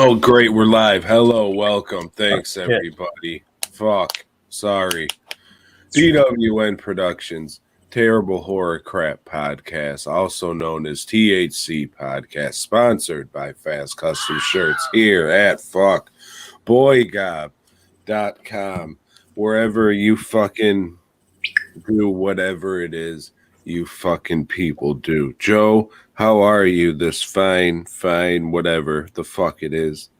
Oh, great. We're live. Hello. Welcome. Thanks, Yeah. everybody. Fuck. Sorry. DWN Productions, Terrible Horror Crap Podcast, also known as THC Podcast, sponsored by Fast Custom Shirts here at Boygob.com. Wherever you fucking do whatever it is you fucking people do. Joe, how are you this fine, whatever the fuck it is?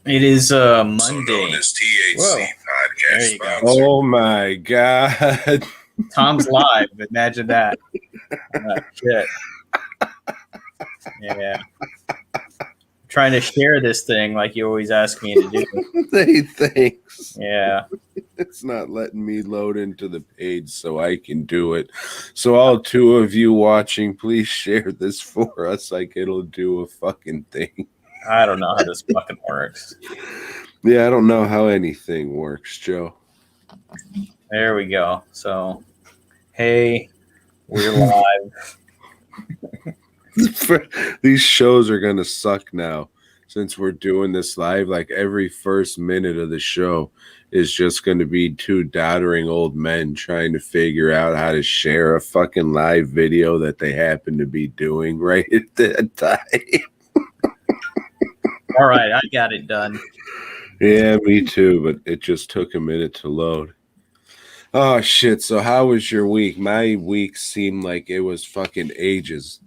It is Monday. So known as THC Whoa. Podcast. There you go. Oh my God. Tom's live. Imagine that. Shit. Yeah. Trying to share this thing like you always ask me to do. Hey, thanks. Yeah. It's not letting me load into the page so I can do it. So all two of you watching, please share this for us like it'll do a fucking thing. I don't know how this fucking works. Yeah, I don't know how anything works, Joe. There we go. So, hey, we're live. These shows are going to suck now since we're doing this live. Like every first minute of the show is just going to be two doddering old men trying to figure out how to share a fucking live video that they happen to be doing right at that time. All right, I got it done. Yeah, me too, but it just took a minute to load. Oh, shit. So how was your week? My week seemed like it was fucking ages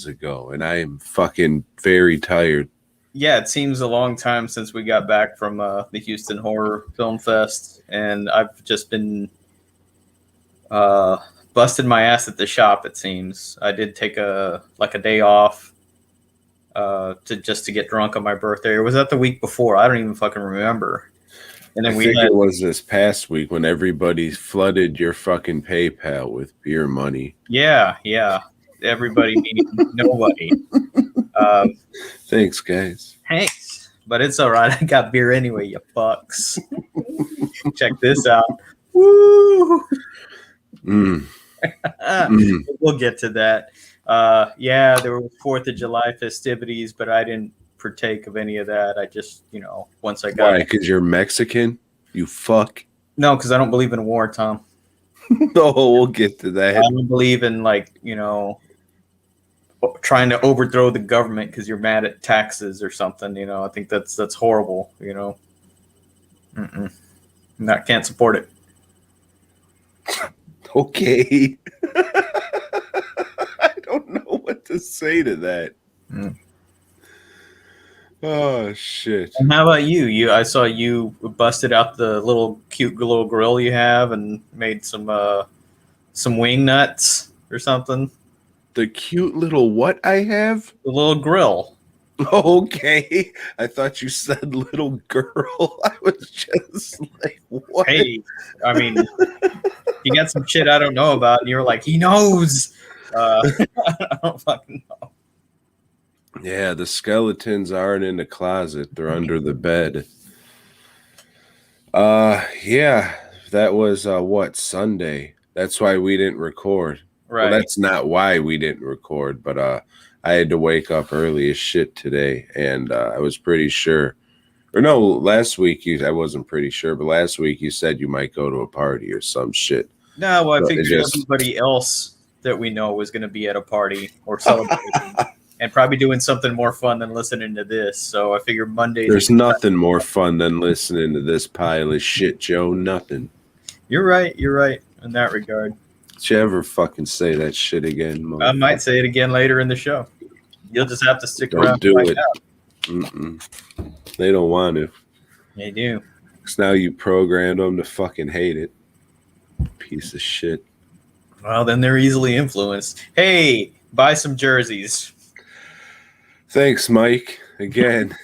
ago, and I am fucking very tired. Yeah, it seems a long time since we got back from the Houston Horror Film Fest, and I've just been busted my ass at the shop, it seems. I did take a day off to get drunk on my birthday. Or was that the week before? I don't even fucking remember. And then it was this past week when everybody flooded your fucking PayPal with beer money. Yeah. Everybody meaning nobody. Thanks, guys. Thanks. But it's all right. I got beer anyway, you fucks. Check this out. Woo! We'll get to that. Yeah, there were 4th of July festivities, but I didn't partake of any of that. I just, once I got... Why? Because you're Mexican? You fuck? No, because I don't believe in war, Tom. No, we'll get to that. I don't believe in, trying to overthrow the government because you're mad at taxes or something. I think that's horrible, I can't support it. Okay. I don't know what to say to that. Oh shit. And how about you? I saw you busted out the cute little grill you have and made some wing nuts or something. The cute little what I have? The little grill. Okay. I thought you said little girl. I was just like, what? Hey, I mean, you got some shit I don't know about, and you were like, he knows. I don't fucking know. Yeah, the skeletons aren't in the closet. They're under the bed. Yeah, that was, Sunday. That's why we didn't record. Right. Well, that's not why we didn't record, but I had to wake up early as shit today, and I was pretty sure. Or no, last week I wasn't pretty sure, but last week you said you might go to a party or some shit. No, well, I figured everybody else that we know was going to be at a party or celebrating. And probably doing something more fun than listening to this. So I figured Monday. There's nothing more fun than listening to this pile of shit, Joe. Nothing. You're right in that regard. Did you ever fucking say that shit again? I might say it again later in the show. You'll just have to stick around. Don't do it. They don't want to. They do. Because now you programmed them to fucking hate it. Piece of shit. Well, then they're easily influenced. Hey, buy some jerseys. Thanks, Mike. Again.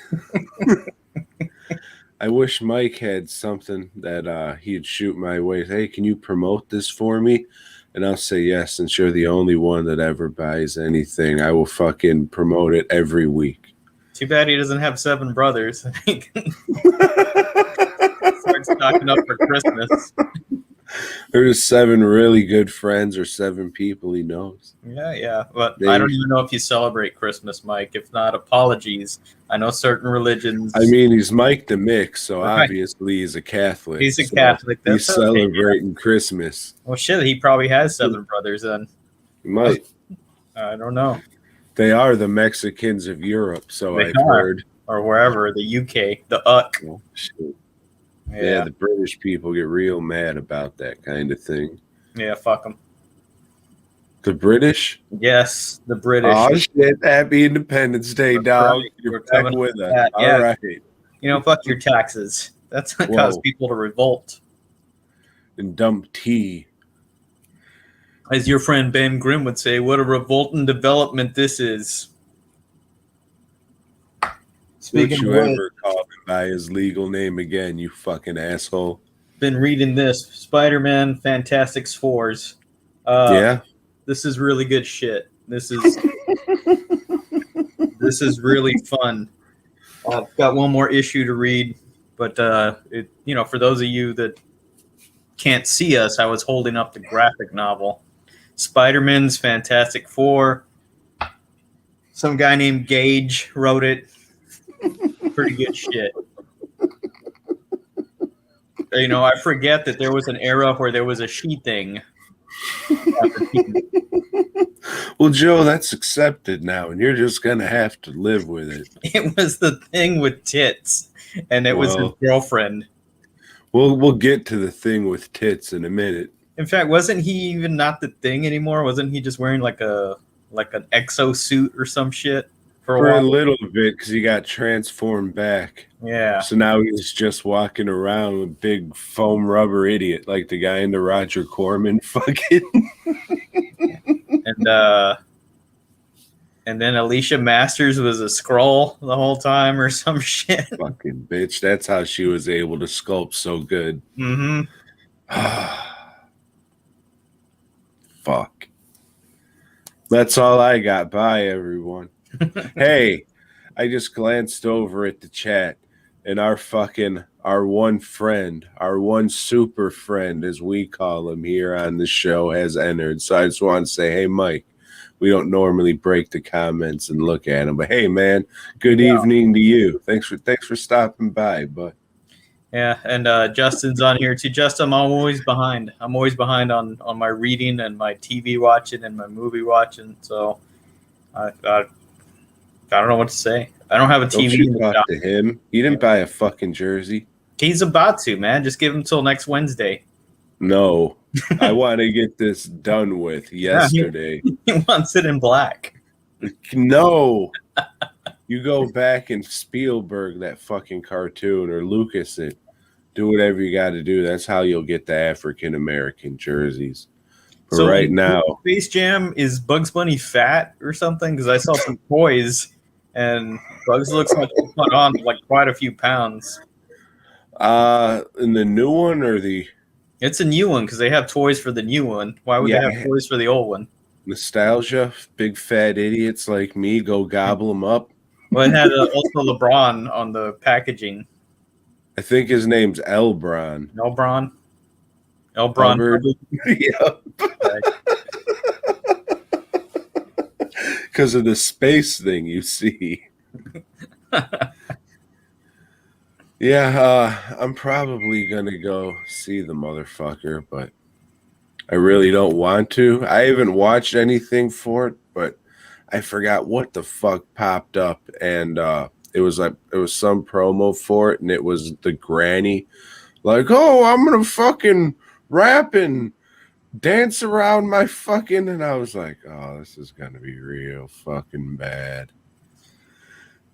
I wish Mike had something that he'd shoot my way. Hey, can you promote this for me? And I'll say yes, since you're the only one that ever buys anything. I will fucking promote it every week. Too bad he doesn't have 7 brothers. He can start stocking up for Christmas. There's 7 really good friends or 7 people he knows. Yeah. But I don't even know if you celebrate Christmas, Mike. If not, apologies. I know certain religions. I mean, he's Mike the Mix, so Right. obviously he's a Catholic. He's a Catholic. He's celebrating Christmas. Well, shit, he probably has 7 brothers then. He might. I don't know. They are the Mexicans of Europe, so I've heard. Or wherever, the UK, the UK. Oh, shit. Yeah, the British people get real mad about that kind of thing. Yeah, fuck them. The British? Yes, the British. Oh, shit. Happy Independence Day, dog. Right. You're back with us. Yeah. All right. You know, fuck your taxes. That's going to cause people to revolt. And dump tea. As your friend Ben Grimm would say, what a revolting development this is. Speaking of, ever call him by his legal name again, you fucking asshole? Been reading this Spider-Man Fantastic Fours. Yeah, this is really good shit. This is really fun. I've got one more issue to read, but for those of you that can't see us, I was holding up the graphic novel, Spider-Man's Fantastic Four. Some guy named Gage wrote it. Pretty good shit. I forget that there was an era where there was a she thing. Well, Joe, that's accepted now, and you're just gonna have to live with it. It was the thing with tits, and it was his girlfriend. We'll get to the thing with tits in a minute. In fact, wasn't he even not the thing anymore? Wasn't he just wearing like an exosuit or some shit for a little bit because he got transformed back? Yeah. So now he's just walking around with big foam rubber idiot like the guy in the Roger Corman fucking. And then Alicia Masters was a Skrull the whole time or some shit. Fucking bitch. That's how she was able to sculpt so good. Mm-hmm. Fuck. That's all I got. Bye, everyone. Hey, I just glanced over at the chat, and our one friend, our one super friend, as we call him here on the show, has entered. So I just want to say, hey, Mike, we don't normally break the comments and look at them, but hey, man, good evening to you. Thanks for stopping by, bud. Yeah, and Justin's on here too. Justin, I'm always behind. I'm always behind on my reading and my TV watching and my movie watching. So I don't know what to say. I don't have a TV. Don't you talk to him. He didn't buy a fucking jersey. He's about to, man. Just give him till next Wednesday. No, I want to get this done with yesterday. He wants it in black. No. You go back and Spielberg that fucking cartoon or Lucas it. Do whatever you got to do. That's how you'll get the African American jerseys. But so right now, Space Jam, is Bugs Bunny fat or something? Because I saw some toys and Bugs looks like he put on like quite a few pounds. In the new one or the? It's a new one because they have toys for the new one. Why would they have toys for the old one? Nostalgia. Big fat idiots like me go gobble them up. Well, it had also LeBron on the packaging. I think his name's Elbron. Elbron? Elbron. Yep. Because of the space thing you see. Yeah, I'm probably going to go see the motherfucker, but I really don't want to. I haven't watched anything for it, but I forgot what the fuck popped up, and it was some promo for it, and it was the granny, like, oh, I'm gonna fucking rap and dance around my fucking, and I was like, oh, this is gonna be real fucking bad.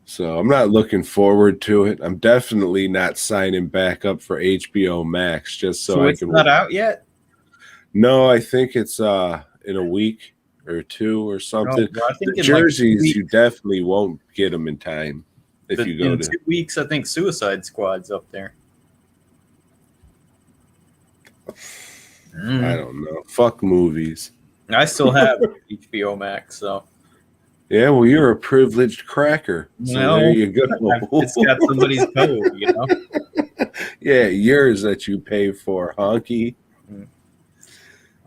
So I'm not looking forward to it. I'm definitely not signing back up for HBO Max just so I can. It's not out yet? No, I think it's in a week or two or something. No, I think the jerseys, you definitely won't get them in time if you go in to 2 weeks. I think Suicide Squad's up there. I don't know. Fuck movies. I still have HBO Max, so. Yeah, well, you're a privileged cracker. So there you go. It's got somebody's code, you know? Yeah, yours that you pay for, honky.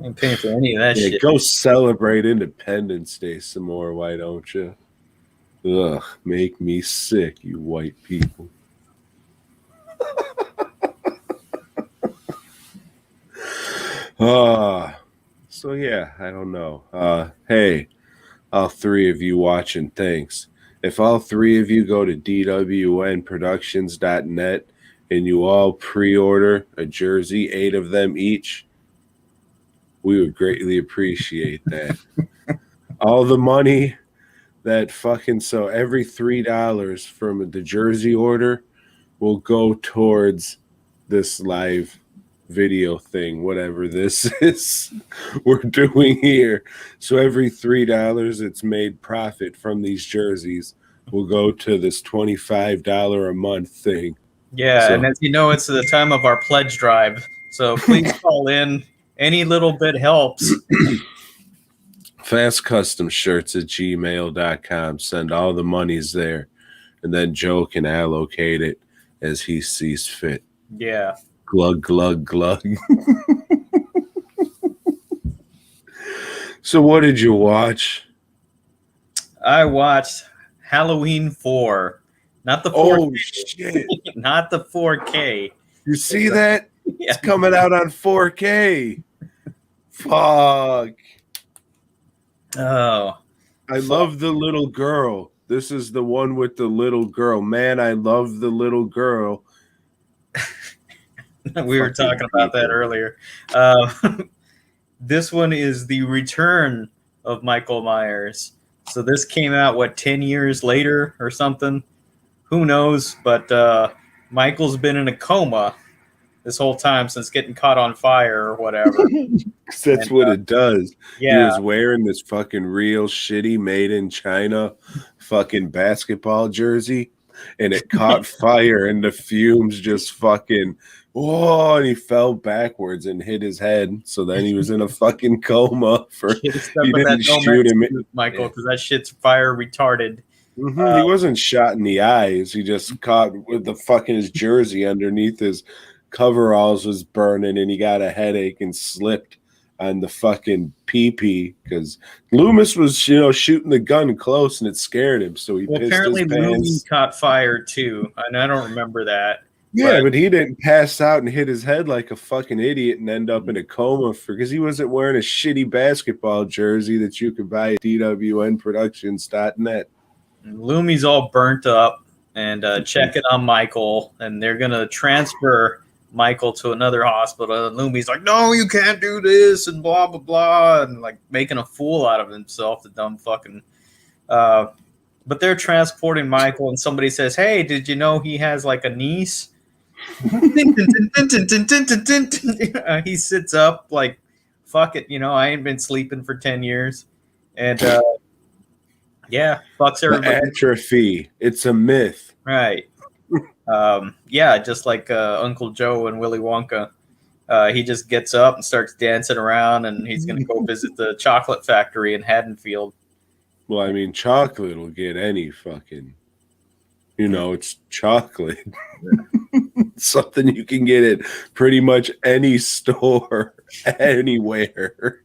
ain't paying for any of that Yeah, shit. go celebrate Independence Day some more, why don't you? Ugh, make me sick, you white people. So yeah, I don't know. Hey, all three of you watching, thanks. If all three of you go to dwnproductions.net and you all pre-order a jersey, 8 of them each, we would greatly appreciate that. All the money that so every $3 from the jersey order will go towards this live video thing, whatever this is we're doing here. So every $3 it's made profit from these jerseys will go to this $25 a month thing. Yeah, So, and as you know, it's the time of our pledge drive. So please call in. Any little bit helps. fastcustomshirts@gmail.com. Send all the monies there, and then Joe can allocate it as he sees fit. Yeah. Glug, glug, glug. So what did you watch? I watched Halloween 4. Not the 4K. Oh, shit. Not the 4K. You see that? Yeah. It's coming out on 4K. Fuck. Oh. I love the little girl. This is the one with the little girl. Man, I love the little girl. We were talking about that earlier. This one is the return of Michael Myers. So this came out, 10 years later or something? Who knows? But Michael's been in a coma this whole time since getting caught on fire or whatever. That's what it does. Yeah. He was wearing this fucking real shitty made in China fucking basketball jersey, and it caught fire, and the fumes just fucking, whoa, and he fell backwards and hit his head. So then he was in a fucking coma for, he didn't shoot him. Michael, because that shit's fire retarded. Mm-hmm. He wasn't shot in the eyes. He just caught with the fucking his jersey underneath his coveralls was burning, and he got a headache and slipped on the fucking pee because Loomis was, shooting the gun close, and it scared him. So he pissed apparently his pants. Loomis caught fire too, and I don't remember that. Yeah, but he didn't pass out and hit his head like a fucking idiot and end up in a coma because he wasn't wearing a shitty basketball jersey that you could buy at dwnproductions.net. Loomis all burnt up and checking on Michael, and they're gonna transfer Michael to another hospital. And Loomis like, no, you can't do this, and blah blah blah, and like making a fool out of himself. The dumb fucking. But they're transporting Michael, and somebody says, "Hey, did you know he has like a niece?" He sits up like, "Fuck it, I ain't been sleeping for 10 years," and yeah, fucks everybody. Atrophy. It's a myth. Right. Yeah, just like Uncle Joe and Willy Wonka. He just gets up and starts dancing around, and he's going to go visit the chocolate factory in Haddonfield. Well, I mean, chocolate will get any fucking, it's chocolate. Something you can get at pretty much any store, anywhere.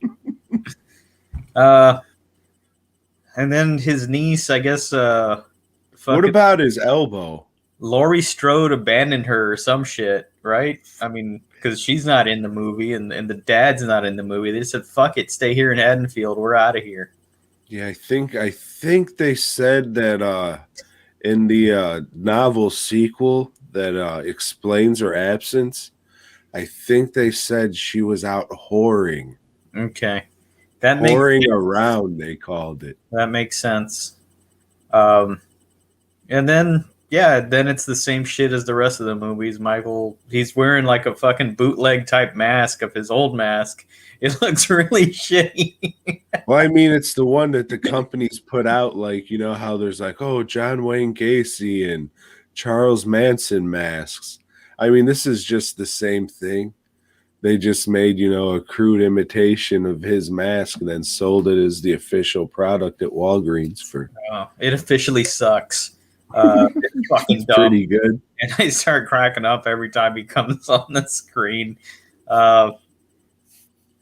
And then his niece, I guess. What about his elbow? Laurie Strode abandoned her or some shit, right? I mean, because she's not in the movie, and the dad's not in the movie. They said, "Fuck it, stay here in Haddonfield. We're out of here." Yeah, I think they said that in the novel sequel that explains her absence. I think they said she was out whoring. Okay. Whoring around, they called it. That makes sense. And then it's the same shit as the rest of the movies. Michael, he's wearing like a fucking bootleg type mask of his old mask. It looks really shitty. Well, I mean, it's the one that the companies put out, like, how there's like, oh, John Wayne Gacy and Charles Manson masks. I mean, this is just the same thing. They just made, a crude imitation of his mask and then sold it as the official product at Walgreens for. Oh, it officially sucks. It's fucking dumb. Pretty good. And I start cracking up every time he comes on the screen.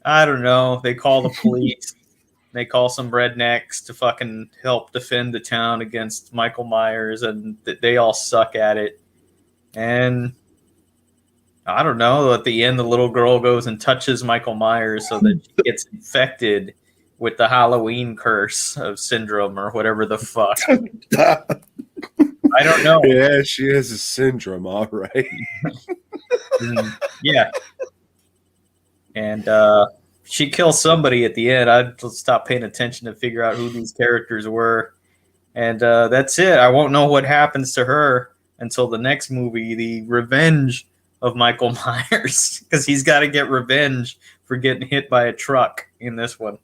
I don't know. They call the police. They call some rednecks to fucking help defend the town against Michael Myers, and they all suck at it. And I don't know. At the end, the little girl goes and touches Michael Myers so that she gets infected with the Halloween curse of syndrome or whatever the fuck. I don't know. Yeah, she has a syndrome, all right. Yeah. And she kills somebody at the end. I'd stop paying attention to figure out who these characters were. And that's it. I won't know what happens to her until the next movie, The Revenge of Michael Myers, because he's got to get revenge for getting hit by a truck in this one.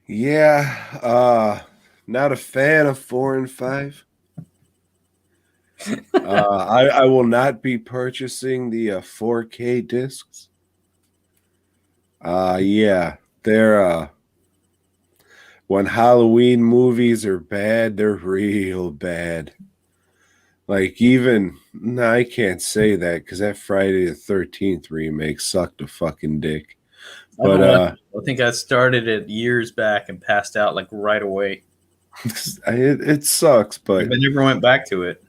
Yeah, not a fan of 4 and 5. I will not be purchasing the 4K discs. Yeah, they're when Halloween movies are bad, they're real bad. Like I can't say that because that Friday the 13th remake sucked a fucking dick. But I think I started it years back and passed out like right away. it sucks, but I never went back to it.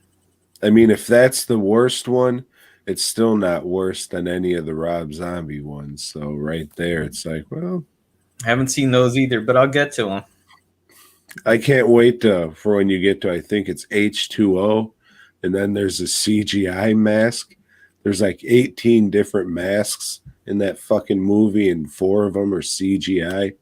I mean, if that's the worst one, it's still not worse than any of the Rob Zombie ones. So right there, it's like, well, I haven't seen those either, but I'll get to them. I can't wait for when you get to, I think it's H2O, and then there's a CGI mask. There's like 18 different masks in that fucking movie, and 4 of them are CGI.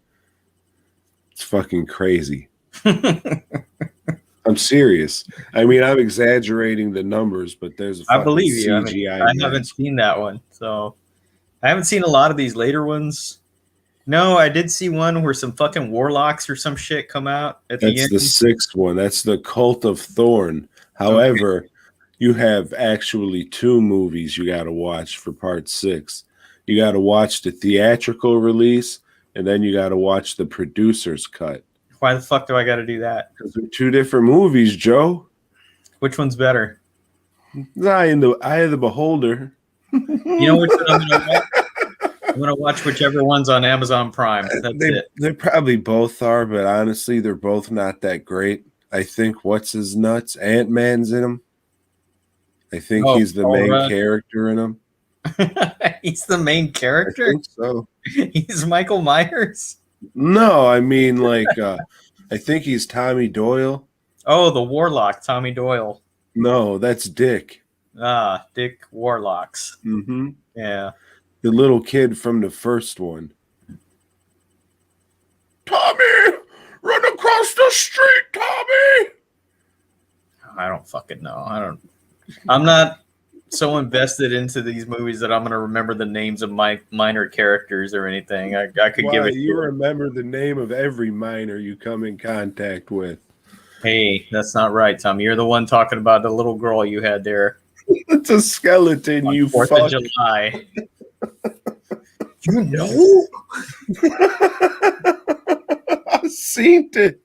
It's fucking crazy. I'm serious. I mean, I'm exaggerating the numbers, but there's a fucking I believe you. CGI I haven't seen that one, so I haven't seen a lot of these later ones. No, I did see one where some fucking warlocks or some shit come out at the end. That's the 6th one. That's the Cult of Thorn. However, you have actually 2 movies you got to watch for part 6. You got to watch the theatrical release, and then you got to watch the producer's cut. Why the fuck do I got to do that? Because they're 2 different movies, Joe. Which one's better? Eye in the eye of the beholder. You know which one I'm going to watch? I'm going to watch whichever one's on Amazon Prime. That's it. They probably both are, but honestly, they're both not that great. I think what's his nuts? Ant-Man's in them. I think he's the main character in them. He's the main character? I think so. He's Michael Myers? No, I mean, like, I think he's Tommy Doyle. Oh, the Warlock, Tommy Doyle. No, that's Dick. Dick Warlocks. Mm-hmm. Yeah. The little kid from the first one. Tommy! Run across the street, Tommy! I don't fucking know. I'm not so invested into these movies that I'm going to remember the names of my minor characters or anything. I could give it. You remember the name of every minor you come in contact with. Hey, that's not right, Tom. You're the one talking about the little girl you had there. It's a skeleton, you 4th fuck. of July. You know? I've seen it.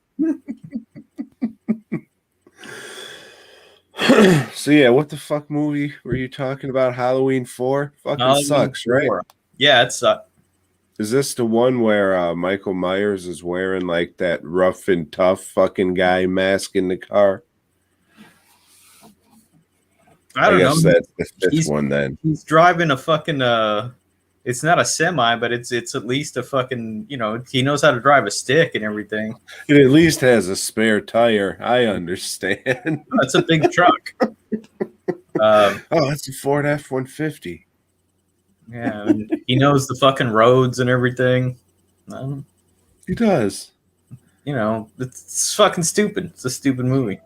So yeah, what the fuck movie were you talking about? Halloween 4? Fucking Halloween sucks, 4. Right? Yeah, it sucks. Is this the one where Michael Myers is wearing like that rough and tough fucking guy mask in the car? I don't know. That's the 5th one then. He's driving a fucking it's not a semi, but it's at least a fucking, he knows how to drive a stick and everything. It at least has a spare tire. I understand. That's a big truck. That's a Ford F-150. Yeah, I mean, he knows the fucking roads and everything. He does. It's fucking stupid. It's a stupid movie.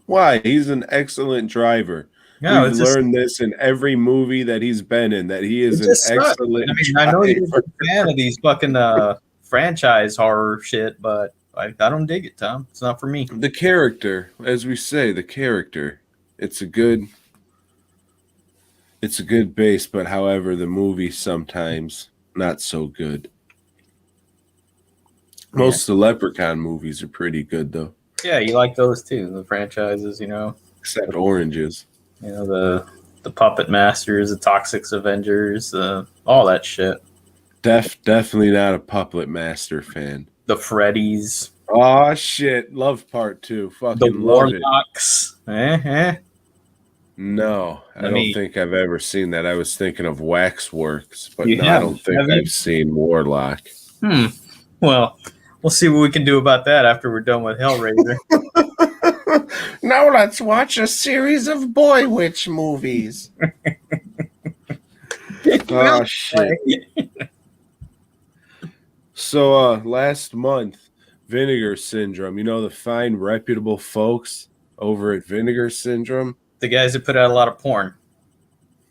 Why? He's an excellent driver. No, we've learned this in every movie that he's been in, that he is an excellent driver. I know you're a fan of these fucking franchise horror shit, but I don't dig it, Tom. It's not for me. The character, as we say, the character. It's a good base, but however, the movie sometimes not so good. Most of the Leprechaun movies are pretty good, though. Yeah, you like those too, the franchises, Except Oranges. The Puppet Masters, the Toxic Avengers, all that shit. Definitely not a Puppet Master fan. The Freddies, Oh shit, love part 2. the Fucking love it. Warlocks. No, I I don't mean, think I've ever seen that. I was thinking of Waxworks, but you no, I have, don't think have you? I've seen Warlock. Well, we'll see what we can do about that after we're done with Hellraiser. Now let's watch a series of Boy Witch movies. Oh shit. So last month, Vinegar Syndrome, you know the fine reputable folks over at Vinegar Syndrome? The guys that put out a lot of porn.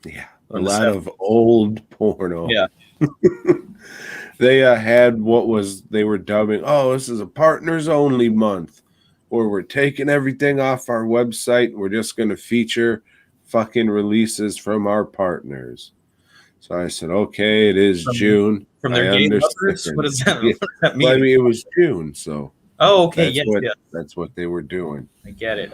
Yeah, a From the lot 70s. of old porno. Yeah. They had they were dubbing, oh, this is a partners only month, where we're taking everything off our website and we're just going to feature fucking releases from our partners. So I said, okay, it is June. From their I gay understand. lovers? What does that, Yeah. what does that mean? Well, I mean, it was June, so Oh, okay. Yes. that's what they were doing. I get it.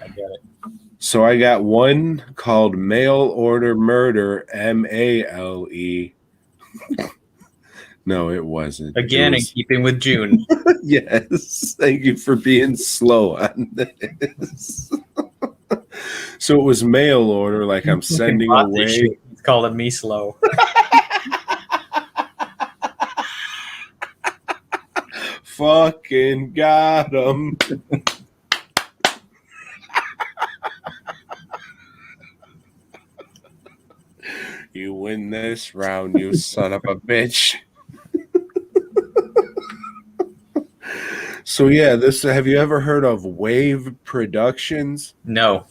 So I got one called Mail Order Murder, MALE. No, it wasn't. Again, in keeping with June. Yes. Thank you for being slow on this. So it was mail order, like I'm sending away. He's calling me slow. Fucking got him. You win this round, you son of a bitch. So yeah, have you ever heard of Wave Productions? No.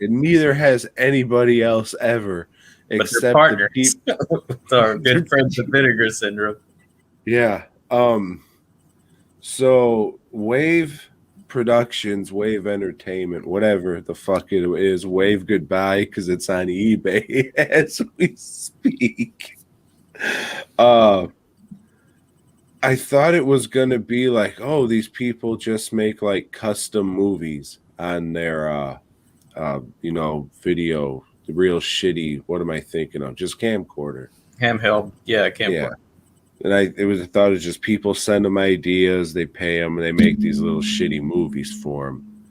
And neither has anybody else ever, except the people. Our good friends with Vinegar Syndrome. Yeah. So Wave Productions, Wave Entertainment, whatever the fuck it is, wave goodbye because it's on eBay as we speak. I thought it was gonna be like, oh, these people just make like custom movies on their video, the real shitty, what am I thinking of? Just camcorder. Handheld, yeah, camcorder. Yeah. And I thought it was just people send them ideas, they pay them, and they make these little shitty movies for them.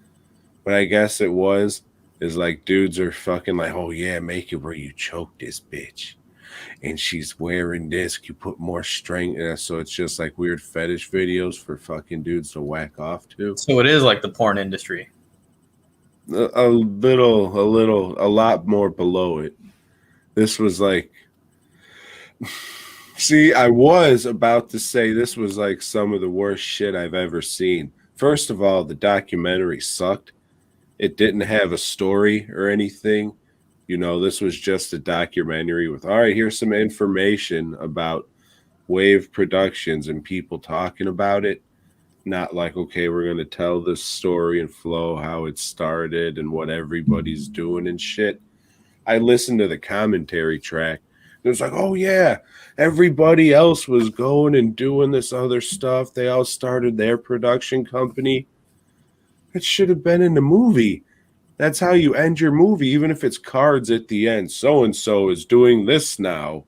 But I guess is like dudes are fucking like, oh yeah, make it where you choke this bitch. And she's wearing this, you put more strength. So it's just like weird fetish videos for fucking dudes to whack off to. So it is like the porn industry. A lot more below it. This was like, see, I was about to say this was like some of the worst shit I've ever seen. First of all, the documentary sucked. It didn't have a story or anything. You know, this was just a documentary with, all right, here's some information about Wave Productions and people talking about it. Not like, okay, we're going to tell this story and flow, how it started and what everybody's doing and shit. I listened to the commentary track. It was like, oh, yeah, everybody else was going and doing this other stuff. They all started their production company. It should have been in the movie. That's how you end your movie, even if it's cards at the end. So-and-so is doing this now.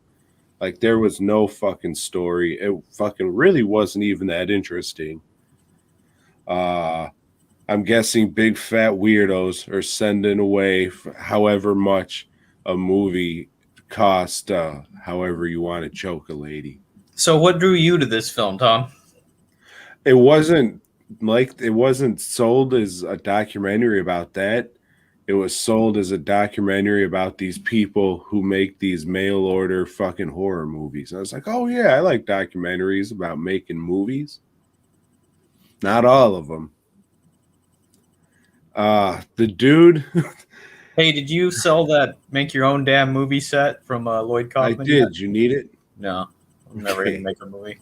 Like, there was no fucking story. It fucking really wasn't even that interesting. I'm guessing big fat weirdos are sending away however much a movie cost, however you want to choke a lady. So what drew you to this film, Tom? It wasn't sold as a documentary about that. It was sold as a documentary about these people who make these mail order fucking horror movies. And I was like, oh yeah, I like documentaries about making movies. Not all of them. The dude. Hey, did you sell that make your own damn movie set from Lloyd Kaufman? I did. You need it? No, I'm never gonna make a movie.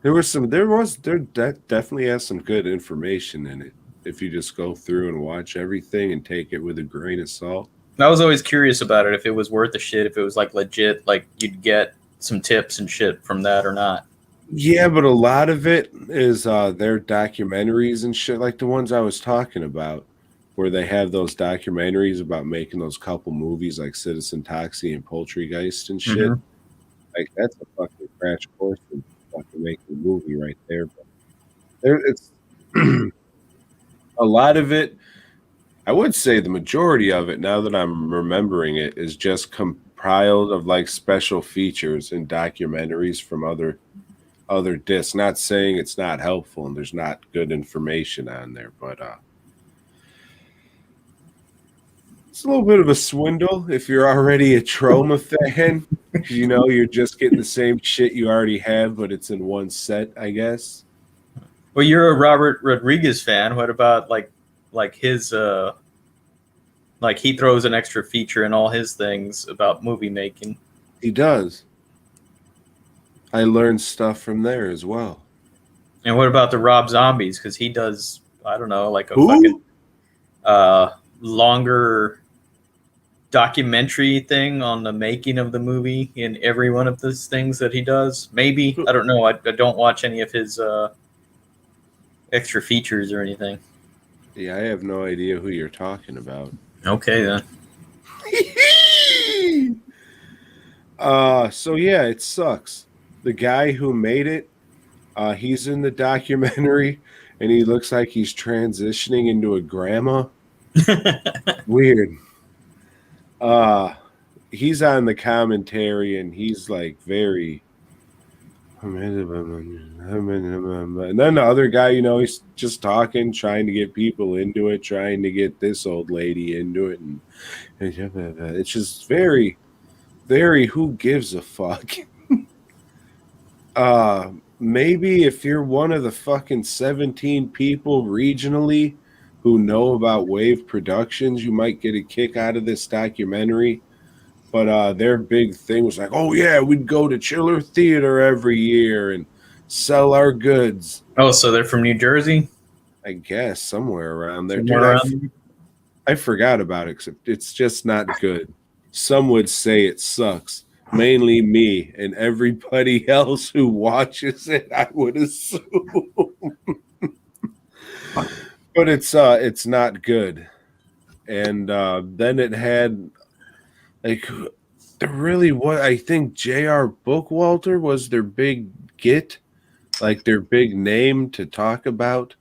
There definitely has some good information in it. If you just go through and watch everything and take it with a grain of salt. I was always curious about it, if it was worth the shit, if it was like legit, like you'd get some tips and shit from that or not. Yeah, but a lot of it is their documentaries and shit, like the ones I was talking about, where they have those documentaries about making those couple movies like Citizen Toxie and Poultrygeist and shit. Mm-hmm. Like, that's a fucking crash course in fucking make the movie right there. But it's a lot of it. I would say the majority of it, now that I'm remembering it, is just compiled of like special features and documentaries from other discs. Not saying it's not helpful and there's not good information on there, but it's a little bit of a swindle if you're already a Trauma fan. You know, you're just getting the same shit you already have, but it's in one set, I guess. Well, you're a Robert Rodriguez fan. What about like his like he throws an extra feature in all his things about movie making? He does. I learned stuff from there as well. And what about the Rob Zombies? Because he does, I don't know, like a Who? fucking longer documentary thing on the making of the movie in every one of those things that he does. Maybe, I don't know. I don't watch any of his extra features or anything. Yeah, I have no idea who you're talking about. Okay then. So yeah, it sucks. The guy who made it, he's in the documentary and he looks like he's transitioning into a grandma. Weird. He's on the commentary and he's like very and then the other guy, you know, he's just talking, trying to get people into it, trying to get this old lady into it, and it's just very, very who gives a fuck. Maybe if you're one of the fucking 17 people regionally who know about Wave Productions, you might get a kick out of this documentary. But their big thing was like, oh yeah, we'd go to Chiller Theater every year and sell our goods. Oh, so they're from New Jersey? I guess somewhere around there. Somewhere Dude, around I forgot about it, except it's just not good. Some would say it sucks. Mainly me and everybody else who watches it, I would assume. But it's not good. And then it had like really what I think J.R. Bookwalter was their big get, like their big name to talk about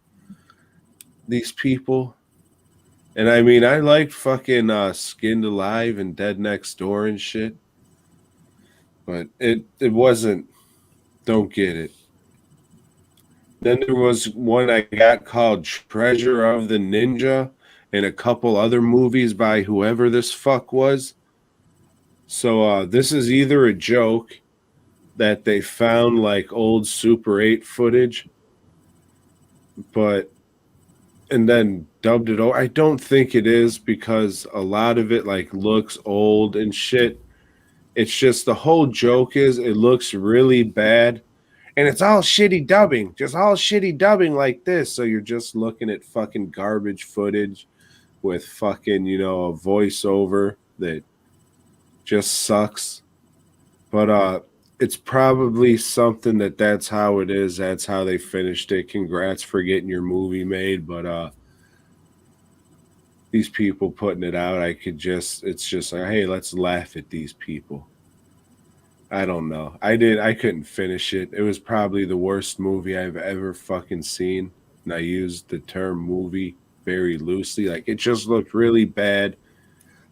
these people. And I mean, I like fucking Skinned Alive and Dead Next Door and shit, but it wasn't. Don't get it. Then there was one I got called Treasure of the Ninja and a couple other movies by whoever this fuck was. So this is either a joke that they found like old Super 8 footage, but and then dubbed it over. I don't think it is because a lot of it like looks old and shit. It's just the whole joke is it looks really bad and it's all shitty dubbing, just all shitty dubbing like this. So you're just looking at fucking garbage footage with fucking, you know, a voiceover that just sucks. But it's probably something that's how it is. That's how they finished it. Congrats for getting your movie made. But these people putting it out, it's just like, hey, let's laugh at these people. I don't know. I couldn't finish it. It was probably the worst movie I've ever fucking seen. And I used the term movie very loosely. Like it just looked really bad.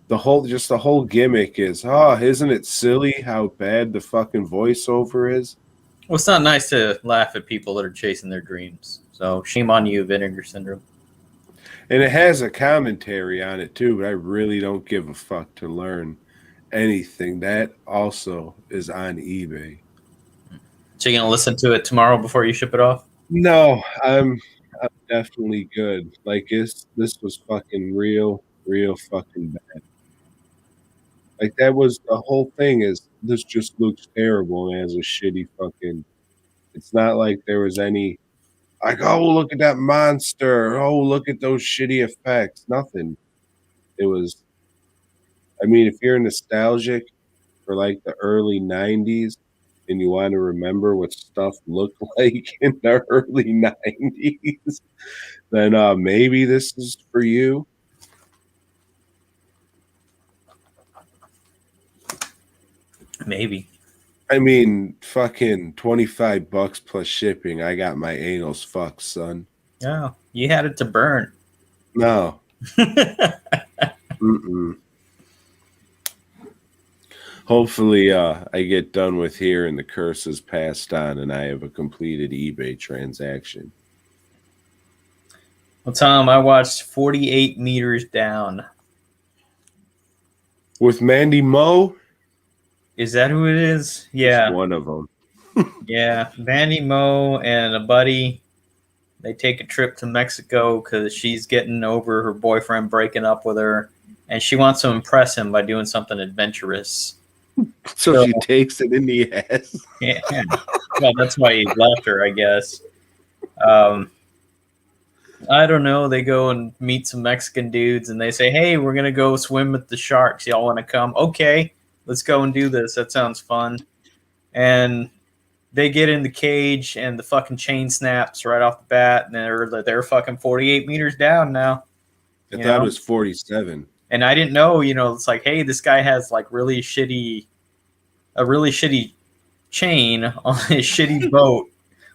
The whole gimmick is, oh, isn't it silly how bad the fucking voiceover is? well, it's not nice to laugh at people that are chasing their dreams. So shame on you, Vinegar Syndrome. And it has a commentary on it too, but I really don't give a fuck to learn anything. That also is on eBay. So you're gonna listen to it tomorrow before you ship it off? No, I'm definitely good. Like this was fucking real fucking bad. Like that was the whole thing is this just looks terrible as a shitty fucking. It's not like there was any like, oh, look at that monster. Oh, look at those shitty effects. Nothing. It was, I mean, if you're nostalgic for like the early 90s and you want to remember what stuff looked like in the early 90s, then maybe this is for you. Maybe. I mean, fucking $25 plus shipping. I got my anals fucked, son. Yeah, you had it to burn. No. Mm-mm. Hopefully, I get done with here and the curse is passed on and I have a completed eBay transaction. Well, Tom, I watched 48 Meters Down. With Mandy Moe, Is that who it is? it's Yeah. one of them. Yeah. Mandy Moe and a buddy, they take a trip to Mexico because she's getting over her boyfriend breaking up with her, and she wants to impress him by doing something adventurous. So she takes it in the ass. Yeah. Well, that's why he left her, I guess. I don't know. They go and meet some Mexican dudes, and they say, "Hey, we're gonna go swim with the sharks. Y'all want to come? Okay, let's go and do this. That sounds fun." And they get in the cage, and the fucking chain snaps right off the bat, and they're fucking 48 meters down now. I thought it was 47. And I didn't know. It's like, hey, this guy has like a really shitty chain on his shitty boat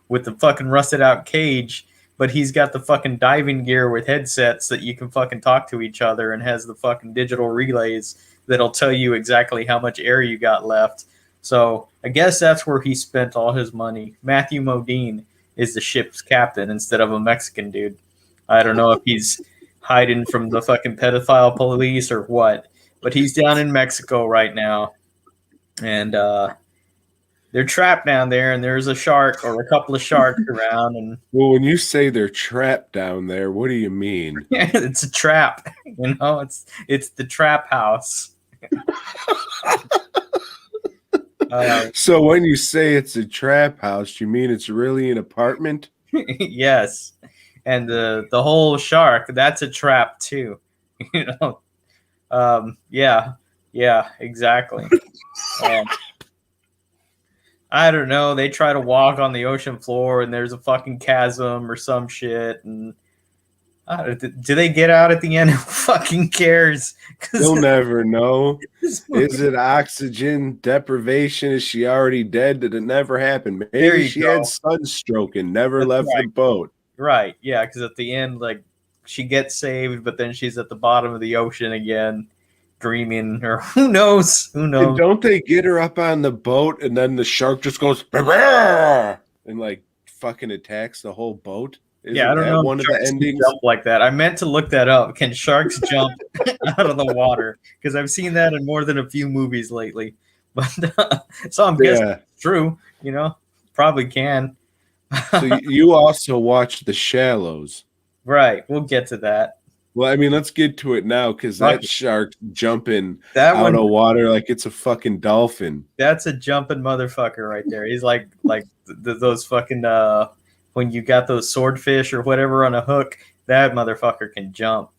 with the fucking rusted out cage. But he's got the fucking diving gear with headsets that you can fucking talk to each other, and has the fucking digital relays that'll tell you exactly how much air you got left. So I guess that's where he spent all his money. Matthew Modine is the ship's captain instead of a Mexican dude. I don't know if he's hiding from the fucking pedophile police or what, but he's down in Mexico right now. And they're trapped down there, and there's a shark or a couple of sharks around. And well, when you say they're trapped down there, what do you mean? It's a trap. It's the trap house. So when you say it's a trap house, you mean it's really an apartment? Yes, and the whole shark, that's a trap too. Yeah, exactly. I don't know. They try to walk on the ocean floor, and there's a fucking chasm or some shit. And do they get out at the end? Who fucking cares? You'll never know. Is it oxygen deprivation? Is she already dead? Did it never happen? Maybe she had sunstroke and never left the boat. Right. Yeah, because at the end, like, she gets saved, but then she's at the bottom of the ocean again, dreaming, or who knows? And don't they get her up on the boat, and then the shark just goes and like fucking attacks the whole boat? Isn't I don't know. One of the endings jump like that. I meant to look that up. Can sharks jump out of the water? Because I've seen that in more than a few movies lately. But so I'm guessing it's true. Probably can. So you also watch The Shallows, right? We'll get to that. Well, I mean, let's get to it now, because that shark jumping out of water like it's a fucking dolphin. That's a jumping motherfucker right there. He's like those fucking when you got those swordfish or whatever on a hook, that motherfucker can jump.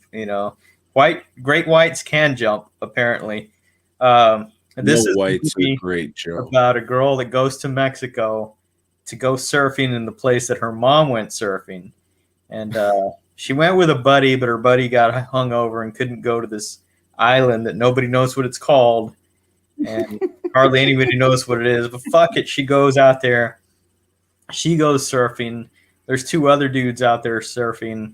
Great whites can jump, apparently. This is white's a great joke about a girl that goes to Mexico to go surfing in the place that her mom went surfing. And she went with a buddy, but her buddy got hungover and couldn't go to this island that nobody knows what it's called. And hardly anybody knows what it is. But fuck it, she goes out there. She goes surfing. There's two other dudes out there surfing.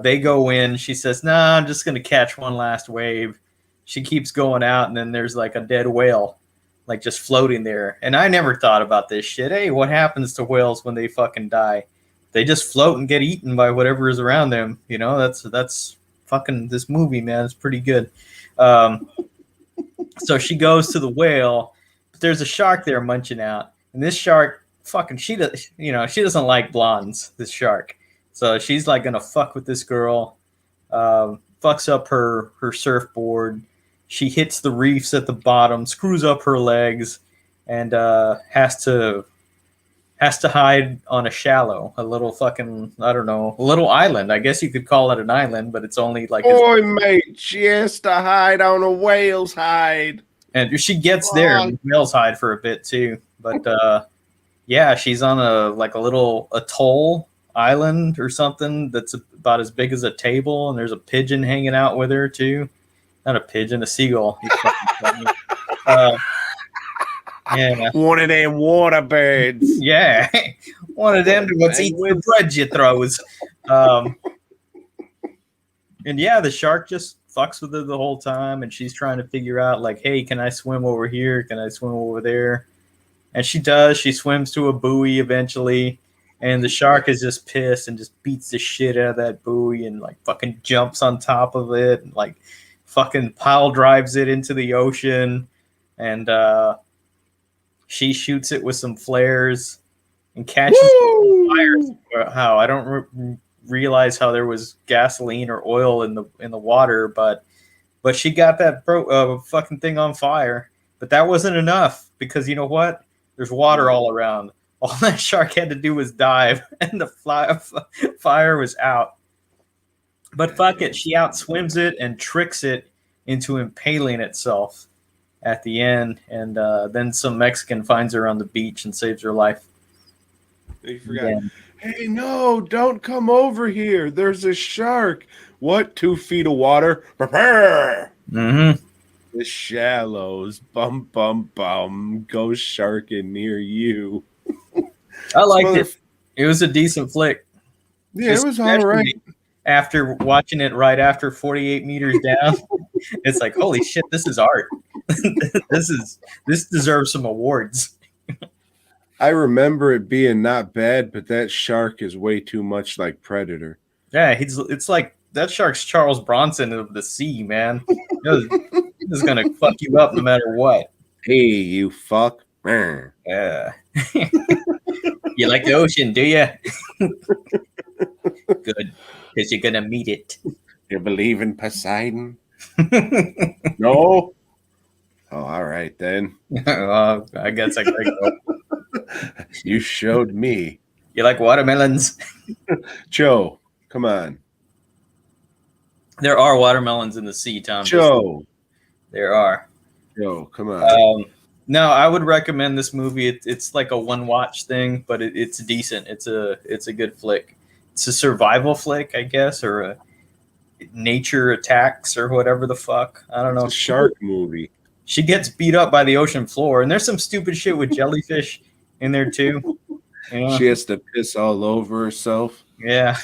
They go in. She says, "Nah, I'm just going to catch one last wave." She keeps going out, and then there's like a dead whale, like just floating there. And I never thought about this shit. Hey, what happens to whales when they fucking die? They just float and get eaten by whatever is around them. That's fucking this movie, man. It's pretty good. So she goes to the whale, but there's a shark there munching out. And this shark, she doesn't like blondes, this shark. So she's like going to fuck with this girl, fucks up her surfboard. She hits the reefs at the bottom, screws up her legs, and has to hide on a shallow, a little fucking, I don't know, a little island. I guess you could call it an island, but it's only like... Boy, mate, she has to hide on a whale's hide. And she gets there, and the whale's hide for a bit too. But she's on a little atoll island or something that's about as big as a table, and there's a pigeon hanging out with her too. Not a pigeon, a seagull. Yeah. One of them water birds. Yeah. One of them what's eats the bread you throws. And yeah, the shark just fucks with her the whole time, and she's trying to figure out, like, hey, can I swim over here? Can I swim over there? And she does. She swims to a buoy eventually, and the shark is just pissed and just beats the shit out of that buoy and like fucking jumps on top of it and like fucking pile drives it into the ocean, and she shoots it with some flares and catches it on fire. How I don't realize how there was gasoline or oil in the water, but she got that fucking thing on fire. But that wasn't enough, because you know what? There's water all around. All that shark had to do was dive, and the fire was out. But fuck it, she outswims it and tricks it into impaling itself at the end, and then some Mexican finds her on the beach and saves her life. You forgot. Yeah. Hey, no, don't come over here. There's a shark. What? 2 feet of water? Prepare. Mm-hmm. The shallows. Bum, bum, bum. Go sharking near you. I liked it. It was a decent flick. Yeah, it was all right. After watching it right after 48 meters down, it's like, holy shit, this is art. This deserves some awards. I remember it being not bad, but that shark is way too much like Predator. Yeah, it's like that shark's Charles Bronson of the sea, man. This is gonna fuck you up no matter what. Hey, you fuck. Yeah. You like the ocean, do you? Good, because you're gonna meet it. You believe in Poseidon? No? Oh, all right then. I guess I gotta go. You showed me. You like watermelons? Joe, come on. There are watermelons in the sea, Tom. Joe. There are. Joe, come on. No, I would recommend this movie. It's like a one-watch thing, but it's decent. It's a good flick. It's a survival flick, I guess, or a nature attacks or whatever the fuck. I don't know. It's a shark movie. She gets beat up by the ocean floor, and there's some stupid shit with jellyfish in there too. You know? She has to piss all over herself. Yeah.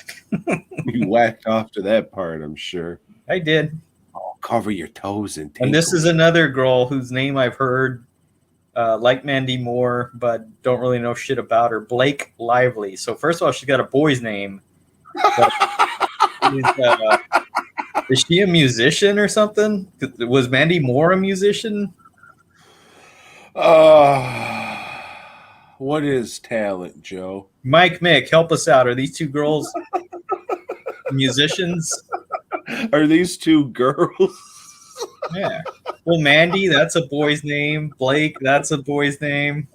You whacked off to that part, I'm sure. I did. Oh, cover your toes and this is another girl whose name I've heard, like Mandy Moore, but don't really know shit about her. Blake Lively. So first of all, she's got a boy's name. Is she a musician or something? Was Mandy Moore a musician? What is talent, Joe? Mike, Mick, help us out. Are these two girls musicians? Are these two girls? Yeah. Well, Mandy, that's a boy's name. Blake, that's a boy's name.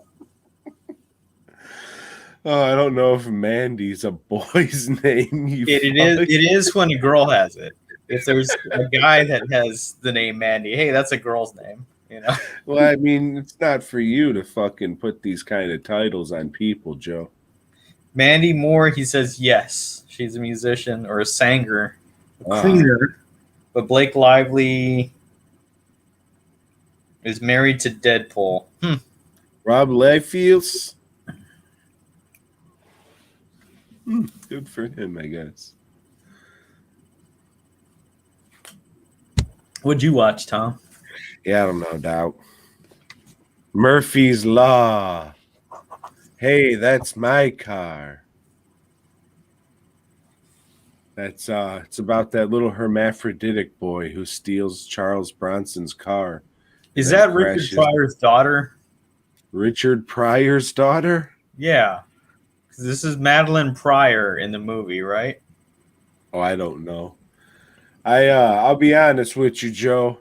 Oh, I don't know if Mandy's a boy's name. It is when a girl has it. If there's a guy that has the name Mandy, hey, that's a girl's name. You know? Well, I mean, it's not for you to fucking put these kind of titles on people, Joe. Mandy Moore, he says yes. She's a musician or a singer, a crooner. But Blake Lively is married to Deadpool. Rob Liefeld. Good for him, I guess. What'd you watch, Tom? Yeah, I don't know, doubt. Murphy's Law. Hey, that's my car. That's it's about that little hermaphroditic boy who steals Charles Bronson's car. Is that Richard Pryor's daughter? Richard Pryor's daughter? Yeah. This is Madeline Pryor in the movie, right? Oh, I don't know. I'll be honest with you, Joe.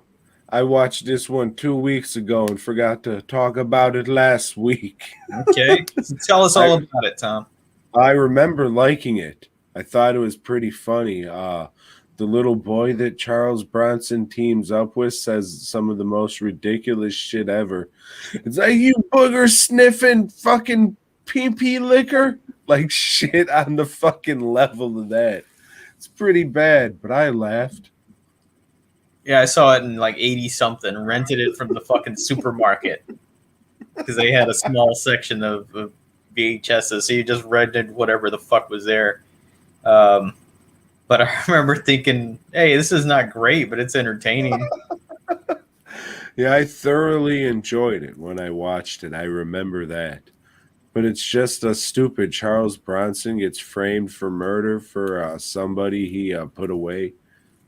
I watched this one 2 weeks ago and forgot to talk about it last week. Okay. So tell us all about it, Tom. I remember liking it. I thought it was pretty funny. The little boy that Charles Bronson teams up with says some of the most ridiculous shit ever. It's like, you booger sniffing fucking pee-pee liquor? Like shit on the fucking level of that. It's pretty bad, but I laughed. Yeah, I saw it in like 80-something, rented it from the fucking supermarket. because they had a small section of VHSs, so you just rented whatever the fuck was there. But I remember thinking, hey, this is not great, but it's entertaining. Yeah, I thoroughly enjoyed it when I watched it. I remember that. But it's just a stupid. Charles Bronson gets framed for murder for somebody he put away.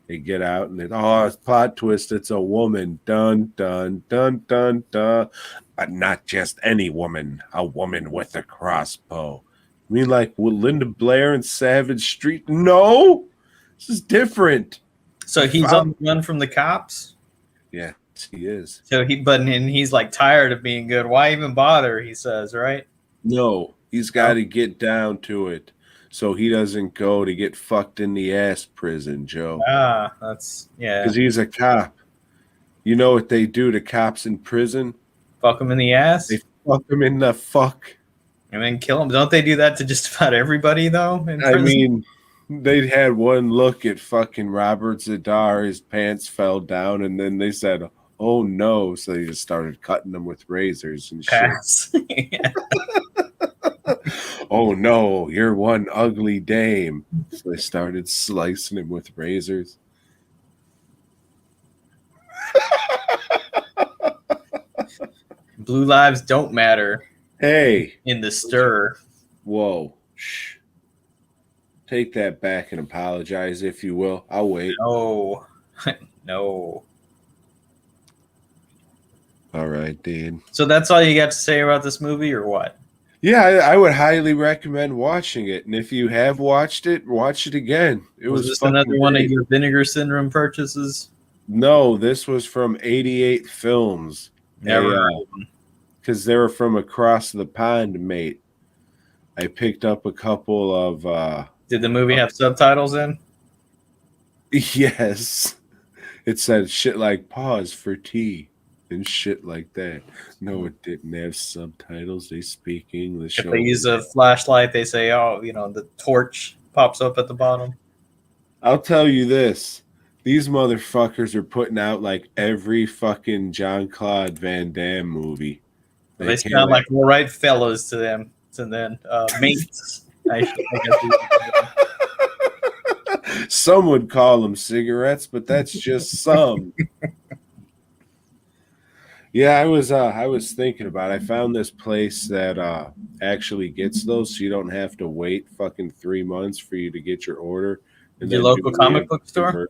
They get out and it's plot twist. It's a woman. Dun, dun, dun, dun, dun. But not just any woman. A woman with a crossbow. I mean, like with Linda Blair and Savage Street? No! This is different. So he's on the run from the cops? Yeah, he is. So and he's like tired of being good. Why even bother, he says, right? No, he's got to get down to it so he doesn't go to get fucked in the ass prison, Joe. That's, yeah. Because he's a cop. You know what they do to cops in prison? Fuck him in the ass? They fuck him in the fuck. And then kill him. Don't they do that to just about everybody, though? I mean, they had one look at fucking Robert Zadar. His pants fell down, and then they said, oh no. So they just started cutting them with razors and shit. Oh no, you're one ugly dame. So they started slicing him with razors. Blue lives don't matter. Hey. In the stir. Whoa. Shh. Take that back and apologize, if you will. I'll wait. No. No. All right, Dean. So that's all you got to say about this movie, or what? Yeah, I would highly recommend watching it. And if you have watched it, watch it again. It was this another one of your Vinegar Syndrome purchases? No, this was from 88 Films. Never. Because they were from across the pond, mate. I picked up a couple of... Did the movie have subtitles in? Yes. It said shit like pause for tea and shit like that. No, it didn't have subtitles. They speak English. If they use a flashlight, they say, oh, the torch pops up at the bottom. I'll tell you this. These motherfuckers are putting out like every fucking Jean-Claude Van Damme movie. They sound like all right fellows to them. And then mates. Some would call them cigarettes, but that's just some. Yeah, I was thinking about it. I found this place that actually gets those, so you don't have to wait fucking 3 months for you to get your order. And your local comic book store?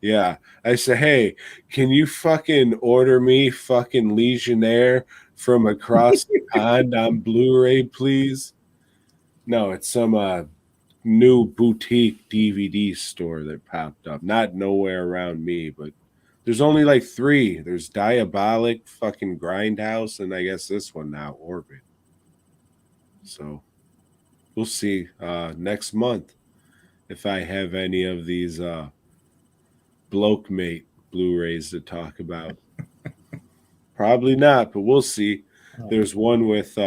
Yeah. I said, hey, can you fucking order me fucking Legionnaire from across the pond on Blu-ray, please? No, it's some new boutique DVD store that popped up. Not nowhere around me, but there's only like 3. There's Diabolic, fucking Grindhouse, and I guess this one now, Orbit. So we'll see next month if I have any of these Bloke Mate Blu-rays to talk about. Probably not, but we'll see. There's one with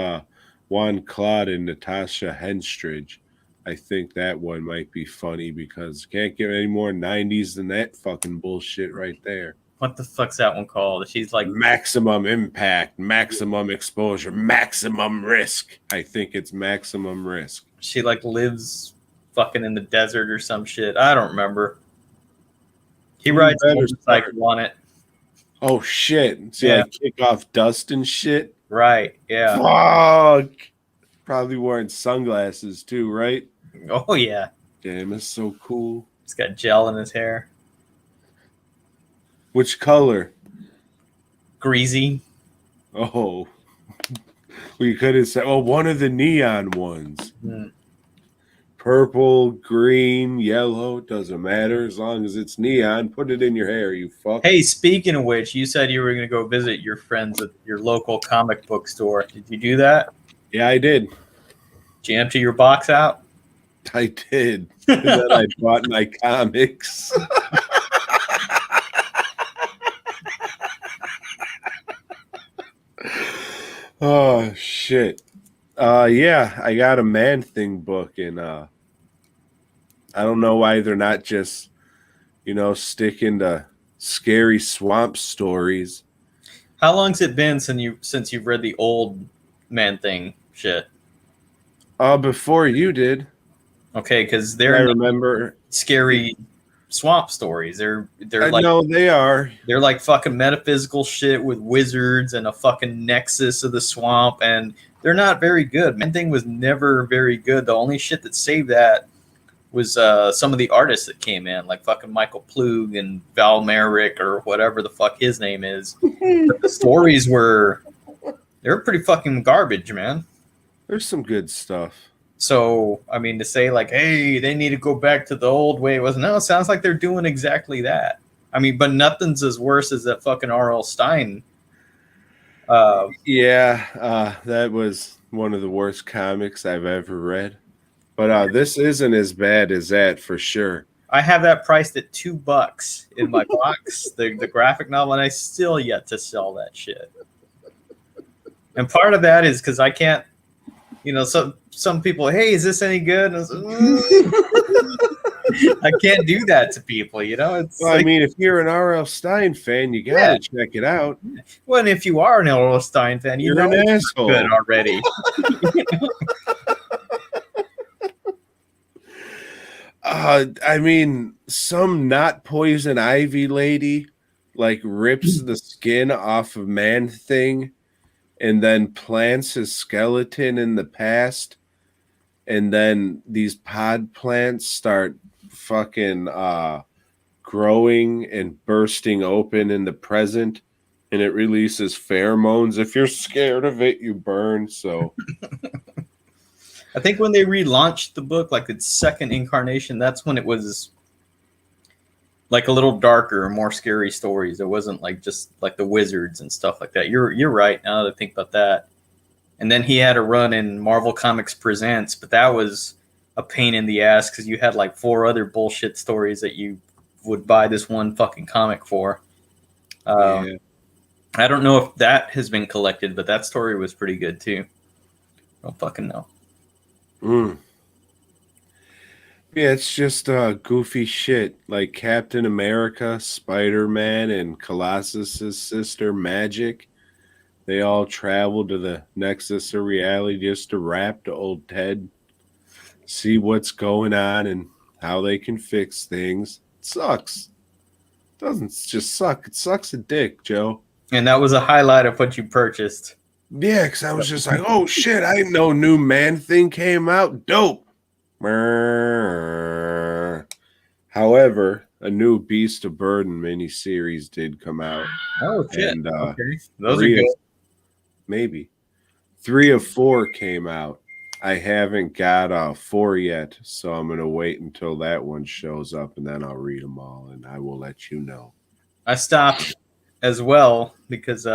Juan Claude and Natasha Henstridge. I think that one might be funny because can't get any more 90s than that fucking bullshit right there. What the fuck's that one called? She's like maximum impact, maximum exposure, maximum risk. I think it's maximum risk. She like lives fucking in the desert or some shit. I don't remember. He rides a motorcycle on it. Oh shit! See, I kick off dust and shit. Right? Yeah. Fuck. Probably wearing sunglasses too, right? Oh yeah. Damn, it's so cool. He's got gel in his hair. Which color? Greasy. Oh. We could have said, one of the neon ones. Purple, green, yellow, doesn't matter as long as it's neon. Put it in your hair, you fuck. Hey, speaking of which, you said you were going to go visit your friends at your local comic book store. Did you do that? Yeah, I did. Did you empty your box out? I did. And then I bought my comics. Oh, shit. Yeah, I got a Man-Thing book, and I don't know why they're not just, sticking to scary swamp stories. How long's it been since you've read the old Man Thing shit? Before you did. Okay, because I they're not remember. scary swamp stories. They're I like know they are. they're like fucking metaphysical shit with wizards and a fucking nexus of the swamp, and they're not very good. Man Thing was never very good. The only shit that saved that was some of the artists that came in, like fucking Michael Plug and Val Merrick or whatever the fuck his name is. But the stories they were pretty fucking garbage, man. There's some good stuff. So, I mean, to say like, hey, they need to go back to the old way was no, it sounds like they're doing exactly that. I mean, but nothing's as worse as that fucking R.L. Stein. That was one of the worst comics I've ever read. But this isn't as bad as that for sure. I have that priced at $2 in my box, the graphic novel, and I still yet to sell that shit. And part of that is because I can't, some people, hey, is this any good? And I was like, I can't do that to people, It's well, I mean, if you're an R.L. Stein fan, you gotta check it out. Well, and if you are an R.L. Stein fan, you're an asshole. Good already. I mean, some not poison ivy lady like rips the skin off of Man Thing and then plants his skeleton in the past, and then these pod plants start fucking growing and bursting open in the present, and it releases pheromones. If you're scared of it, you burn. So I think when they relaunched the book, like its second incarnation, that's when it was like a little darker, more scary stories. It wasn't like just like the wizards and stuff like that. You're right now that I think about that. And then he had a run in Marvel Comics Presents, but that was a pain in the ass because you had like 4 other bullshit stories that you would buy this one fucking comic for. I don't know if that has been collected, but that story was pretty good too. I don't fucking know. Yeah, it's just goofy shit like Captain America, Spider-Man, and Colossus's sister Magic. They all travel to the Nexus of Reality just to rap to old Ted, see what's going on and how they can fix things. It sucks. It doesn't just suck. It sucks a dick, Joe. And that was a highlight of what you purchased. Yeah, because I was just like, oh shit, I didn't know new Man Thing came out. Dope. However, a new Beast of Burden miniseries did come out. Oh shit! And, okay, those are good. Maybe 3 of 4 came out. I haven't got 4 yet, so I'm gonna wait until that one shows up, and then I'll read them all, and I will let you know. I stopped as well because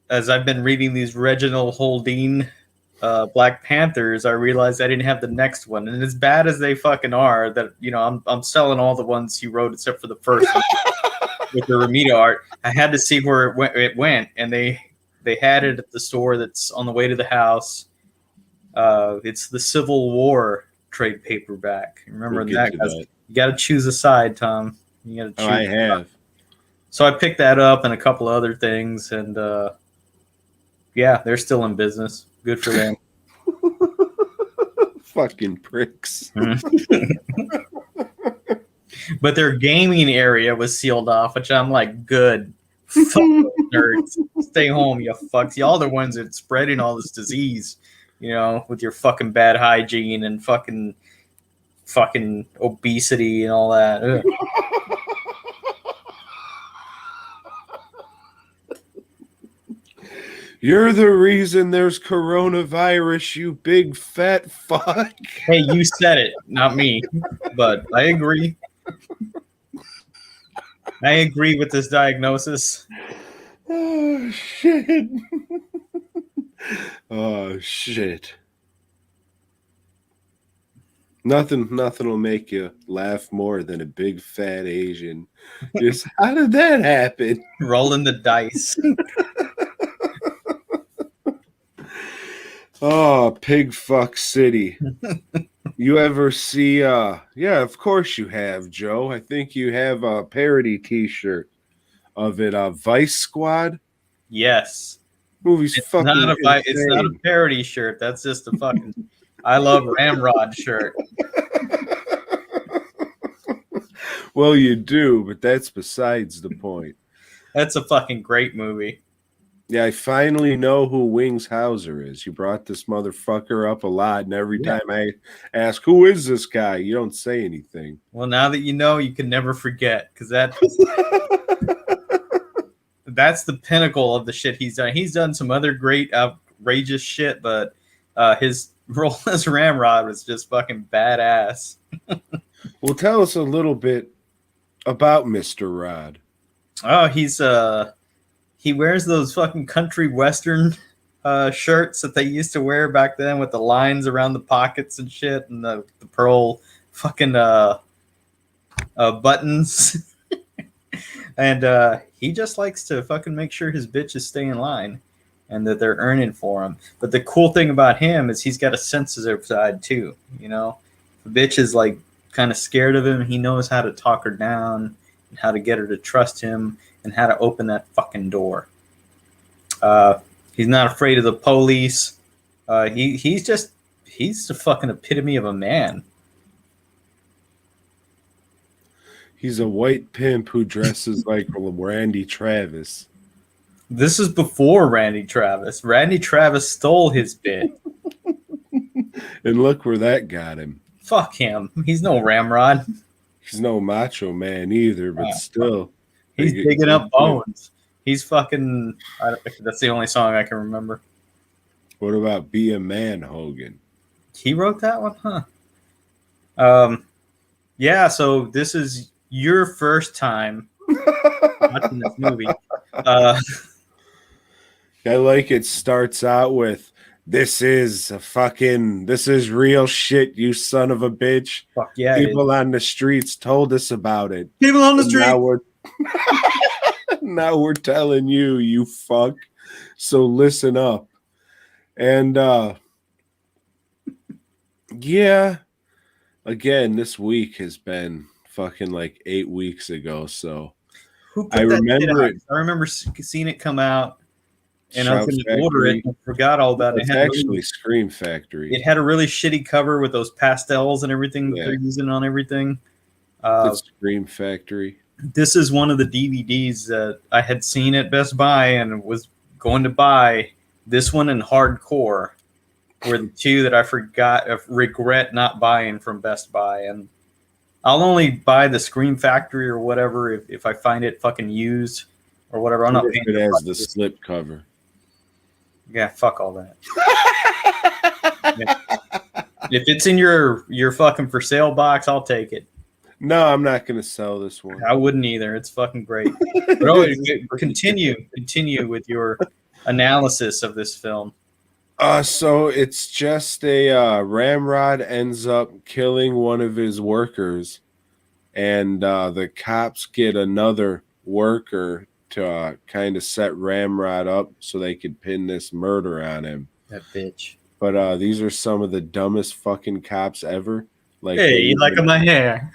as I've been reading these Reginald Holdeen Black Panthers, I realized I didn't have the next one, and as bad as they fucking are, that I'm selling all the ones he wrote except for the first one with the Ramita art. I had to see where it went, and they had it at the store that's on the way to the house. It's the Civil War trade paperback. Remember that? You got to choose a side, Tom. You got to choose. I have. So I picked that up and a couple other things, and yeah, they're still in business. Good for them. Fucking pricks. But their gaming area was sealed off, which I'm like, good. Fuck those nerds. Stay home, you fucks. Y'all the ones that's spreading all this disease, with your fucking bad hygiene and fucking obesity and all that. Ugh. You're the reason there's coronavirus, you big fat fuck. Hey, you said it, not me. But I agree. I agree with this diagnosis. Oh, shit. Oh, shit. Nothing will make you laugh more than a big fat Asian. Just, how did that happen? Rolling the dice. Oh, Pig Fuck City. You ever see yeah, of course you have, Joe. I think you have a parody t-shirt. of it. Vice Squad. Yes. Movie's fucking It's not a insane. parody shirt. That's just a fucking I love Ramrod shirt. Well, you do, but that's besides the point. That's a fucking great movie. Yeah, I finally know who Wings Hauser is. You brought this motherfucker up a lot, and every Yeah. time I ask, who is this guy? You don't say anything. Well, now that you know, you can never forget because that's the pinnacle of the shit he's done. He's done some other great outrageous shit, but his role as Ramrod was just fucking badass. Well, tell us a little bit about Mr. Rod. Oh, he wears those fucking country western shirts that they used to wear back then with the lines around the pockets and shit and the pearl fucking buttons. And he just likes to fucking make sure his bitches stay in line and that they're earning for him. But the cool thing about him is he's got a sensitive side too. You know, the bitch is like kind of scared of him. He knows how to talk her down and how to get her to trust him and how to open that fucking door. He's not afraid of the police. He's the fucking epitome of a man. He's a white pimp who dresses like Randy Travis. This is before Randy Travis. Randy Travis stole his bit. And look where that got him. Fuck him. He's no Ramrod. He's no macho man either, but still. He's digging up bones. He's fucking... that's the only song I can remember. What about Be a Man, Hogan? He wrote that one? Huh. Yeah, so this is your first time watching this movie. I like it starts out with, this is real shit, you son of a bitch. Fuck yeah. People on the streets told us about it. People on the street. Now we're telling you, you fuck. So listen up. And yeah, again, this week has been fucking like 8 weeks ago. So who put I that remember shit out? it. I remember seeing it come out, and Shout I was going to Factory. order it and forgot all about it. It's actually Scream Factory. It had a really shitty cover with those pastels and everything that they're using on everything. It's Scream Factory. This is one of the DVDs that I had seen at Best Buy and was going to buy. This one and Hardcore were the two that I regret not buying from Best Buy. And I'll only buy the Scream Factory or whatever if I find it fucking used or whatever. I'm not paying. It has the slip cover. Yeah, fuck all that. Yeah. If it's in your fucking for sale box, I'll take it. No, I'm not going to sell this one. I wouldn't either. It's fucking great. But continue with your analysis of this film. So it's just a Ramrod ends up killing one of his workers, and the cops get another worker to kind of set Ramrod up so they could pin this murder on him. That bitch. But these are some of the dumbest fucking cops ever. Like, hey, you like my hair?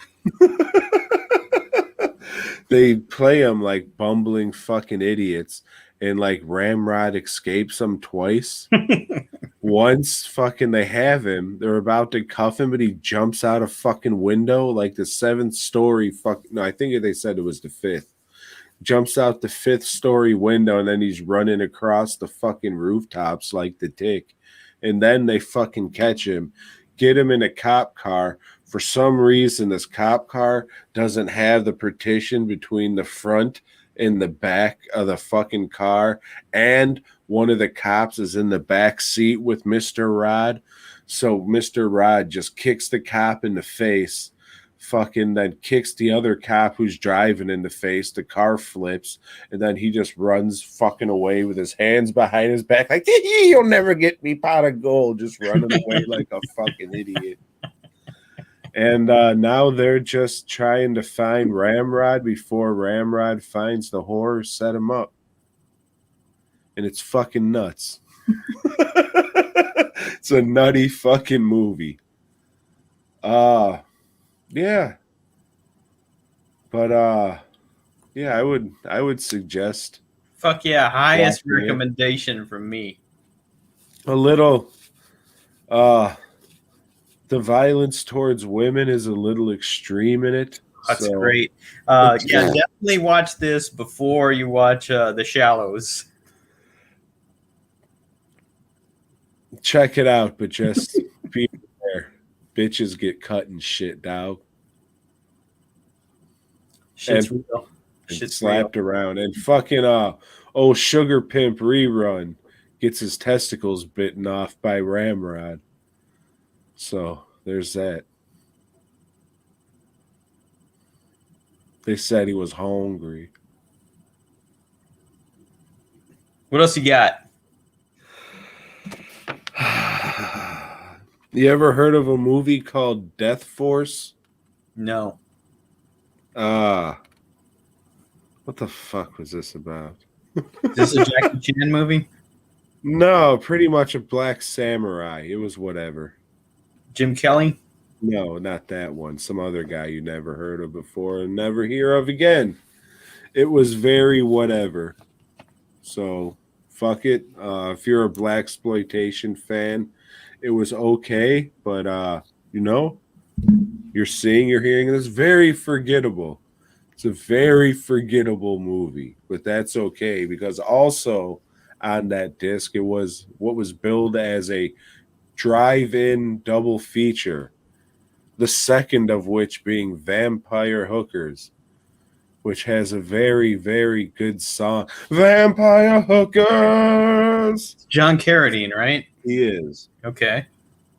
They play them like bumbling fucking idiots, and like Ramrod escapes them twice. Once fucking they have him, they're about to cuff him, but he jumps out a fucking window, like the 7th story. No, I think they said it was the 5th. Jumps out the 5th story window, and then he's running across the fucking rooftops like the Tick. And then they fucking catch him, get him in a cop car. For some reason, this cop car doesn't have the partition between the front and the back of the fucking car, and one of the cops is in the back seat with Mr. Rod. So Mr. Rod just kicks the cop in the face, fucking then kicks the other cop who's driving in the face. The car flips, and then he just runs fucking away with his hands behind his back like, you'll never get me, pot of gold, just running away like a fucking idiot. And now they're just trying to find Ramrod before Ramrod finds the horror, set him up. And it's fucking nuts. It's a nutty fucking movie. Yeah. But, yeah, Yeah, I would suggest Fuck yeah, highest watching it. recommendation from me. A little the violence towards women is a little extreme in it. That's So great. Yeah, definitely watch this before you watch The Shallows. check it out, but just be aware. Bitches get cut and shit, dog. Shit's And real. and Shit's real. slapped around. And fucking oh Sugar Pimp rerun gets his testicles bitten off by Ramrod. So there's that. They said he was hungry. What else you got? You ever heard of a movie called Death Force? No. What the fuck was this about? Is this a Jackie Chan movie? No, pretty much a black samurai. It was whatever. Jim Kelly? No, not that one. Some other guy you never heard of before and never hear of again. It was very whatever. So fuck it. If you're a black exploitation fan, it was okay, but you know, you're seeing, you're hearing this very forgettable. It's a very forgettable movie, but that's okay because also on that disc it was what was billed as a drive-in double feature, the second of which being Vampire Hookers, which has a very, very good song. Vampire Hookers! John Carradine, right? He is. Okay.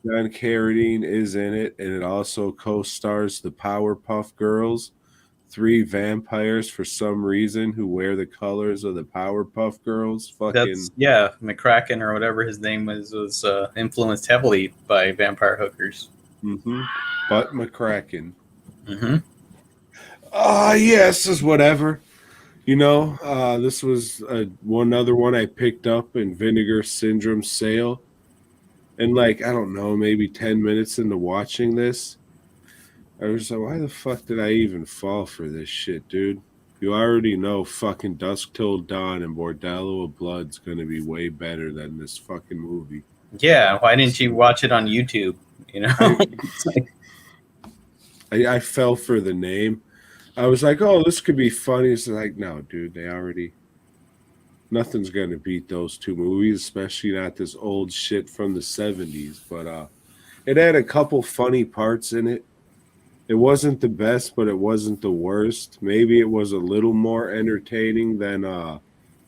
John Carradine is in it, and it also co-stars the Powerpuff Girls, three vampires for some reason who wear the colors of the Powerpuff Girls. Fucking yeah, McCracken or whatever his name was influenced heavily by vampire hookers. But McCracken. Mm-hmm. Yes, is whatever. You know, this was one other one I picked up in Vinegar Syndrome sale. And like, I don't know, maybe 10 minutes into watching this, I was like, why the fuck did I even fall for this shit, dude? You already know fucking Dusk Till Dawn and Bordello of Blood's gonna be way better than this fucking movie. Yeah, why didn't you watch it on YouTube? You know? I fell for the name. I was like, oh, this could be funny. It's like, no, dude, they already. Nothing's gonna beat those two movies, especially not this old shit from the 70s. But it had a couple funny parts in it. It wasn't the best, but it wasn't the worst. Maybe it was a little more entertaining than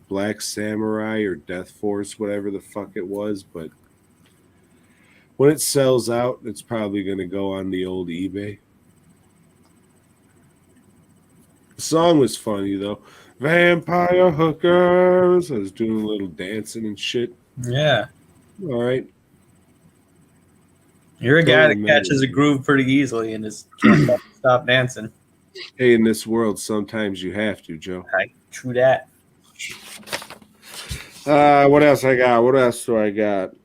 Black Samurai or Death Force, whatever the fuck it was. But when it sells out, it's probably gonna go on the old eBay. The song was funny though. Vampire Hookers. I was doing a little dancing and shit. Yeah. All right. You're a guy that catches a groove pretty easily and just can't stop dancing. Hey, in this world, sometimes you have to, Joe. True that. What else I got? What else do I got?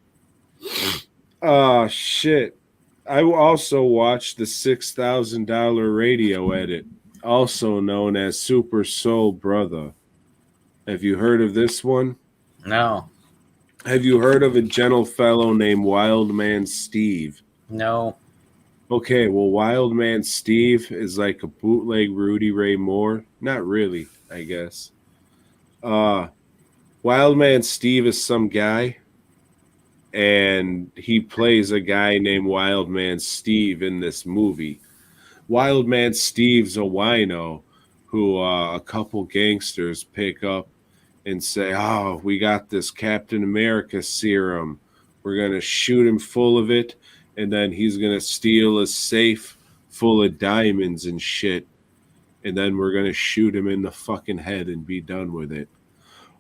Oh, shit. I also watched the $6,000 radio edit, also known as Super Soul Brother. Have you heard of this one? No. Have you heard of a gentle fellow named Wild Man Steve? No. Okay, well, Wild Man Steve is like a bootleg Rudy Ray Moore. Not really, I guess. Wild Man Steve is some guy, and he plays a guy named Wild Man Steve in this movie. Wild Man Steve's a wino who a couple gangsters pick up and say, oh, we got this Captain America serum. We're going to shoot him full of it, and then he's going to steal a safe full of diamonds and shit, and then we're going to shoot him in the fucking head and be done with it.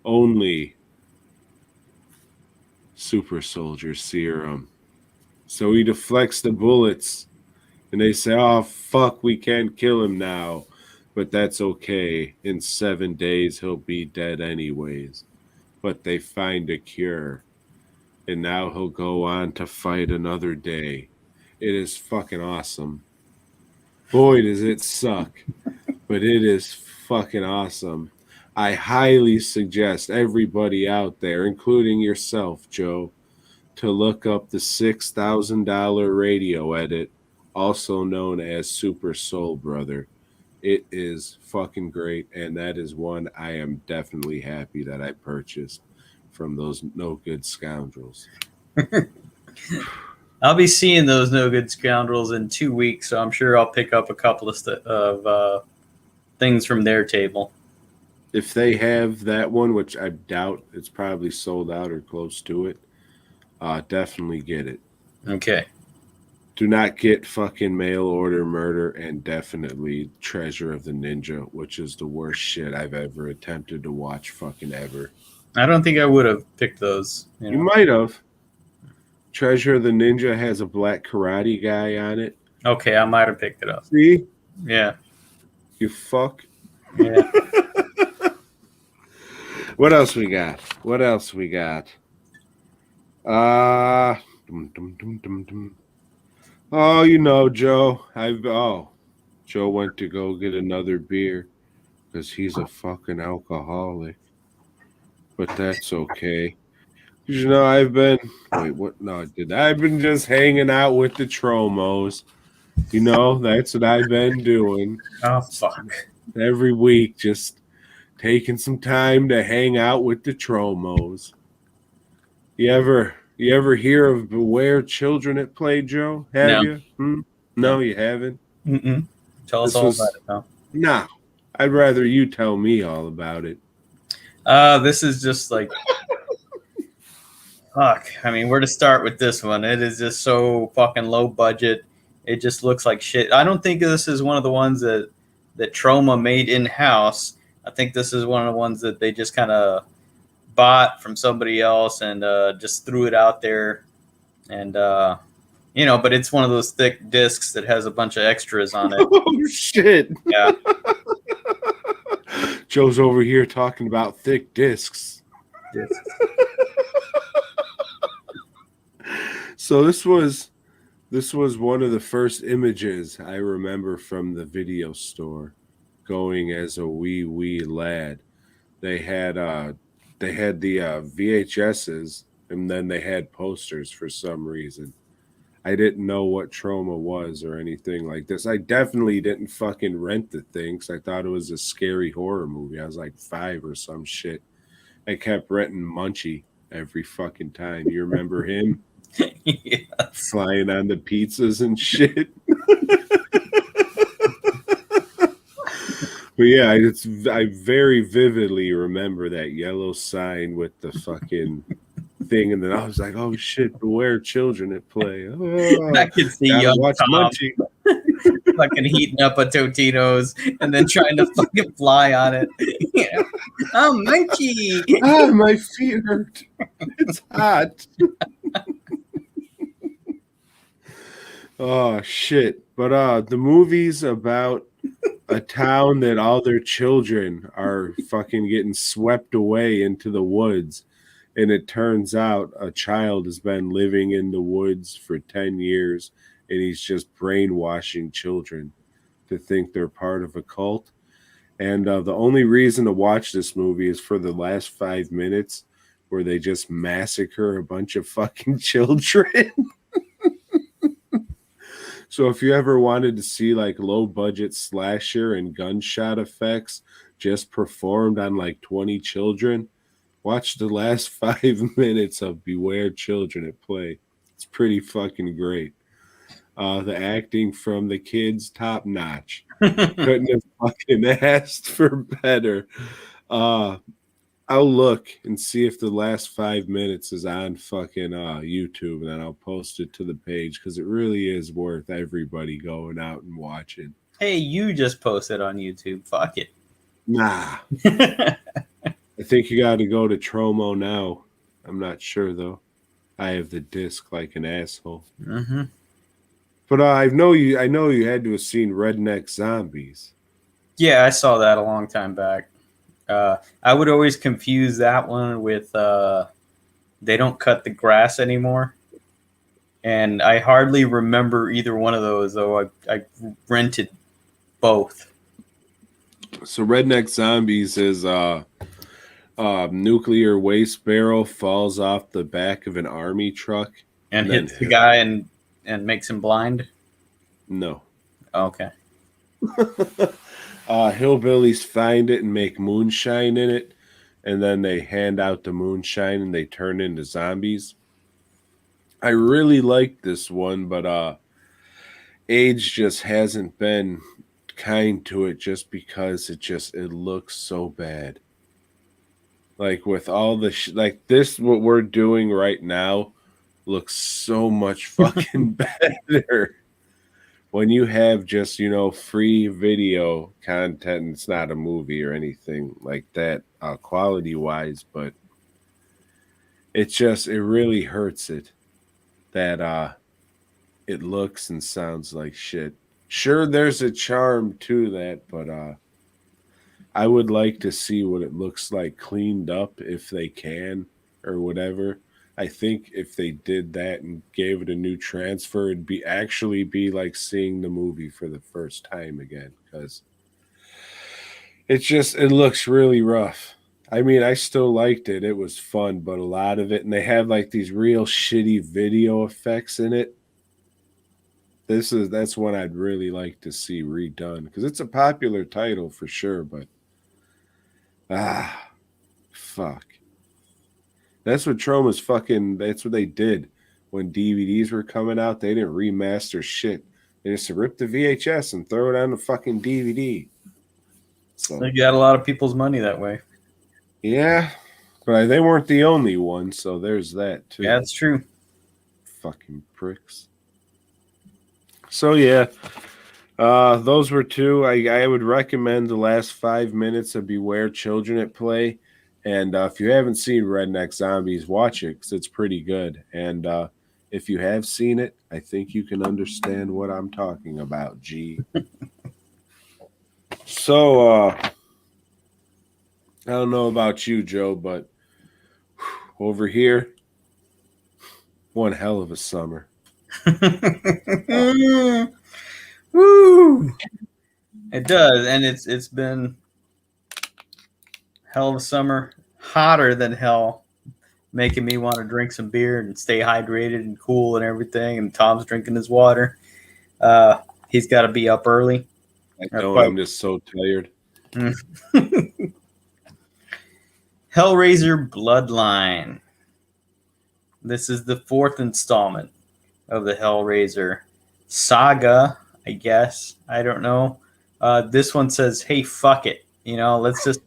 Only super soldier serum. So he deflects the bullets, and they say, oh, fuck, we can't kill him now. But that's okay. In 7 days, he'll be dead anyways. But they find a cure. And now he'll go on to fight another day. It is fucking awesome. Boy, does it suck. But it is fucking awesome. I highly suggest everybody out there, including yourself, Joe, to look up the $6,000 radio edit, also known as Super Soul Brother. It is fucking great, and that is one I am definitely happy that I purchased from those no good scoundrels. I'll be seeing those no good scoundrels in 2 weeks, so I'm sure I'll pick up a couple of things from their table. If they have that one, which I doubt, it's probably sold out or close to it, definitely get it. Okay. Do not get fucking mail order murder, and definitely Treasure of the Ninja, which is the worst shit I've ever attempted to watch fucking ever. I don't think I would have picked those. You might have. Treasure of the Ninja has a black karate guy on it. Okay, I might have picked it up. See? Yeah. You fuck. Yeah. What else we got? Oh, you know, Joe. Joe went to go get another beer because he's a fucking alcoholic. But that's okay. You know, I've been just hanging out with the Tromos. You know, that's what I've been doing. Oh, fuck. Every week, just taking some time to hang out with the Tromos. You ever hear of Beware Children at Play, Joe? Have you? No, you haven't? Mm-mm. Tell us all about it now. Nah. I'd rather you tell me all about it. This is just like... Fuck. I mean, where to start with this one? It is just so fucking low budget. It just looks like shit. I don't think this is one of the ones that Troma made in-house. I think this is one of the ones that they just kind of bought from somebody else and just threw it out there. And, but it's one of those thick discs that has a bunch of extras on it. Oh, shit. Yeah. Joe's over here talking about thick discs. So this was one of the first images I remember from the video store going as a wee lad. They had the VHSs, and then they had posters for some reason. I didn't know what Troma was or anything like this. I definitely didn't fucking rent the thing because I thought it was a scary horror movie. I was like 5 or some shit. I kept renting Munchie every fucking time. You remember him? Yes. Flying on the pizzas and shit. But yeah, I very vividly remember that yellow sign with the fucking thing, and then I was like, "Oh shit! Beware children at play." Oh, I can see young watch Tom Munchie. fucking heating up a Totino's and then trying to fucking fly on it. Yeah. Oh, Munchie! Ah, my feet hurt. It's hot. Oh shit! But the movie's about a town that all their children are fucking getting swept away into the woods, and it turns out a child has been living in the woods for 10 years, and he's just brainwashing children to think they're part of a cult. And the only reason to watch this movie is for the last 5 minutes where they just massacre a bunch of fucking children. So if you ever wanted to see like low budget slasher and gunshot effects just performed on like 20 children, watch the last 5 minutes of Beware Children at Play. It's pretty fucking great. The acting from the kids, top notch. Couldn't have fucking asked for better. I'll look and see if the last 5 minutes is on fucking YouTube, and then I'll post it to the page because it really is worth everybody going out and watching. Hey, you just posted on YouTube. Fuck it. Nah. I think you got to go to Tromo now. I'm not sure, though. I have the disc like an asshole. Mm-hmm. But I know you had to have seen Redneck Zombies. Yeah, I saw that a long time back. I would always confuse that one with They Don't Cut the Grass Anymore. And I hardly remember either one of those, though I rented both. So Redneck Zombies is nuclear waste barrel falls off the back of an army truck And then hits the guy and makes him blind. no. Okay. Hillbillies find it and make moonshine in it, and then they hand out the moonshine and they turn into zombies. I really like this one, but age just hasn't been kind to it just because it looks so bad. Like with all the like this, what we're doing right now looks so much fucking better. When you have just, free video content, it's not a movie or anything like that, quality wise, but it really hurts it that it looks and sounds like shit. Sure, there's a charm to that, but I would like to see what it looks like cleaned up if they can or whatever. I think if they did that and gave it a new transfer, it'd be like seeing the movie for the first time again because it looks really rough. I mean, I still liked it. It was fun, but a lot of it, and they have like these real shitty video effects in it. That's one I'd really like to see redone because it's a popular title for sure, but fuck. That's what Troma's that's what they did when DVDs were coming out. They didn't remaster shit. They just ripped the VHS and throw it on the fucking DVD. So You got a lot of people's money that way. Yeah, but they weren't the only one, so there's that too. Yeah, that's true. Fucking pricks. So yeah, those were two. I would recommend the last 5 minutes of Beware Children at Play. And if you haven't seen Redneck Zombies, watch it because it's pretty good. And if you have seen it, I think you can understand what I'm talking about, G. So, I don't know about you, Joe, but over here, one hell of a summer. Woo! It does, and it's been hell of a summer, hotter than hell, making me want to drink some beer and stay hydrated and cool and everything. And Tom's drinking his water. He's got to be up early. I know, I'm just so tired. Hellraiser Bloodline. This is the 4th installment of the Hellraiser saga, I guess. I don't know. This one says, hey, fuck it. Let's just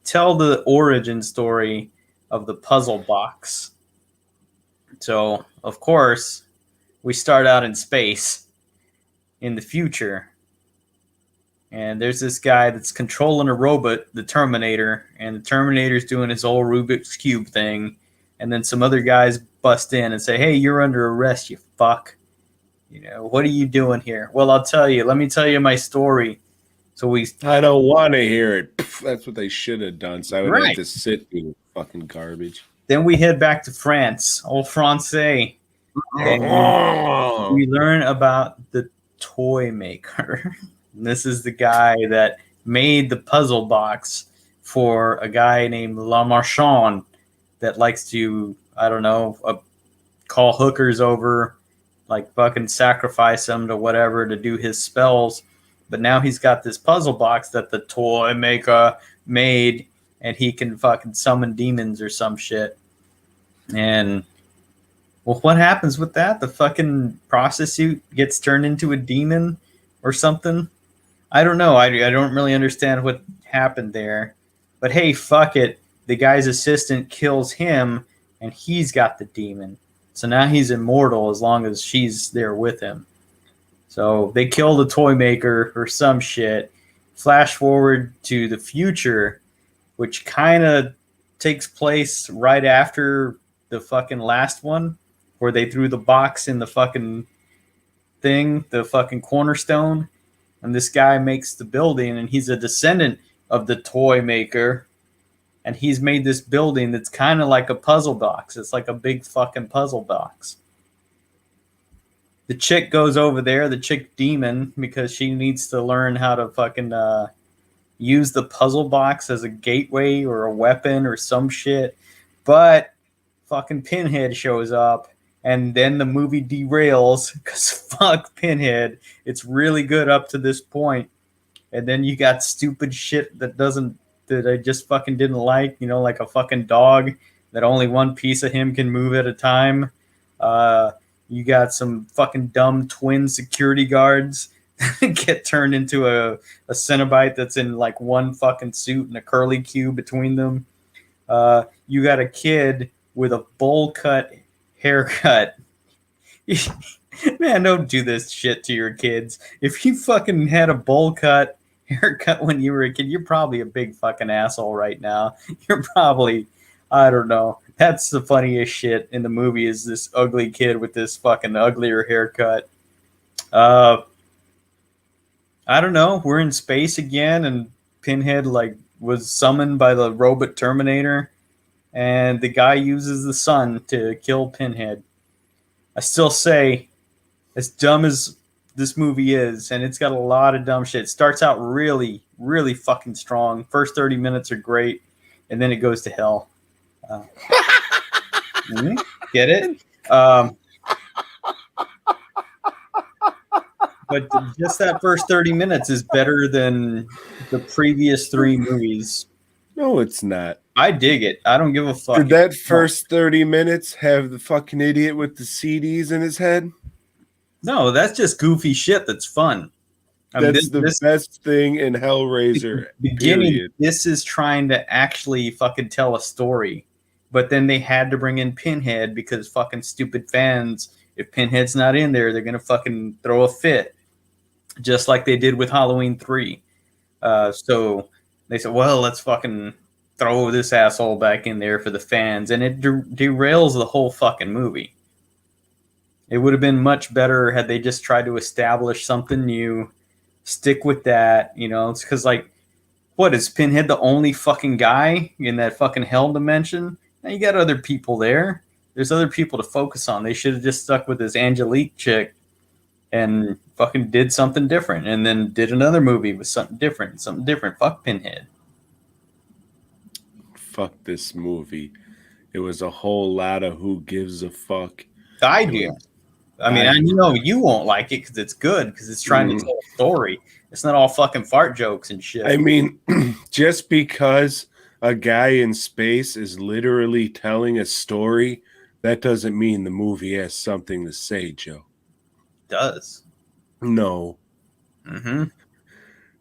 tell the origin story of the puzzle box. So, of course, we start out in space in the future. And there's this guy that's controlling a robot, the Terminator, and the Terminator's doing his old Rubik's Cube thing. And then some other guys bust in and say, hey, you're under arrest, you fuck. What are you doing here? Well, I'll tell you. Let me tell you my story. So I don't want to hear it. That's what they should have done. So I would have to sit through the fucking garbage. Then we head back to France, old Francais. And we learn about the toy maker. And this is the guy that made the puzzle box for a guy named La Marchand that likes to, I don't know, call hookers over, fucking sacrifice them to whatever to do his spells. But now he's got this puzzle box that the toy maker made, and he can fucking summon demons or some shit. And, well, what happens with that? The fucking prostitute gets turned into a demon or something? I don't know. I don't really understand what happened there. But hey, fuck it. The guy's assistant kills him, and he's got the demon. So now he's immortal as long as she's there with him. So they kill the toy maker or some shit. Flash forward to the future, which kind of takes place right after the fucking last one, where they threw the box in the fucking thing, the fucking cornerstone. And this guy makes the building, and he's a descendant of the toy maker. And he's made this building that's kind of like a puzzle box. It's like a big fucking puzzle box. The chick goes over there, the chick demon, because she needs to learn how to fucking, use the puzzle box as a gateway or a weapon or some shit. But fucking Pinhead shows up, and then the movie derails because fuck Pinhead. It's really good up to this point, and then you got stupid shit that I just fucking didn't like. Like a fucking dog that only one piece of him can move at a time. You got some fucking dumb twin security guards get turned into a Cenobite that's in like one fucking suit and a curly Q between them. You got a kid with a bowl cut haircut. Man, don't do this shit to your kids. If you fucking had a bowl cut haircut when you were a kid, you're probably a big fucking asshole right now. You're probably, I don't know. That's the funniest shit in the movie is this ugly kid with this fucking uglier haircut. I don't know. We're in space again, and Pinhead like was summoned by the robot Terminator, and the guy uses the sun to kill Pinhead. I still say, as dumb as this movie is, and it's got a lot of dumb shit. It starts out really, really fucking strong. First 30 minutes are great, and then it goes to hell. Get it? But just that first 30 minutes is better than the previous 3 movies. No, it's not. I dig it. I don't give a fuck. Did that first 30 minutes have the fucking idiot with the CDs in his head? No, that's just goofy shit that's fun. That's the best thing in Hellraiser. Beginning, period. This is trying to actually fucking tell a story. But then they had to bring in Pinhead because fucking stupid fans, if Pinhead's not in there, they're going to fucking throw a fit. Just like they did with Halloween 3. So they said, well, let's fucking throw this asshole back in there for the fans. And it derails the whole fucking movie. It would have been much better had they just tried to establish something new, stick with that, It's because, like, what, is Pinhead the only fucking guy in that fucking hell dimension? Now you got other people there. There's other people to focus on. They should have just stuck with this Angelique chick and fucking did something different, and then did another movie with something different. Fuck Pinhead. Fuck this movie. It was a whole lot of who gives a fuck. I do. I mean, I know you won't like it because it's good, because it's trying to tell a story. It's not all fucking fart jokes and shit. I mean, just because a guy in space is literally telling a story, that doesn't mean the movie has something to say, Joe. It does. No. Mm-hmm.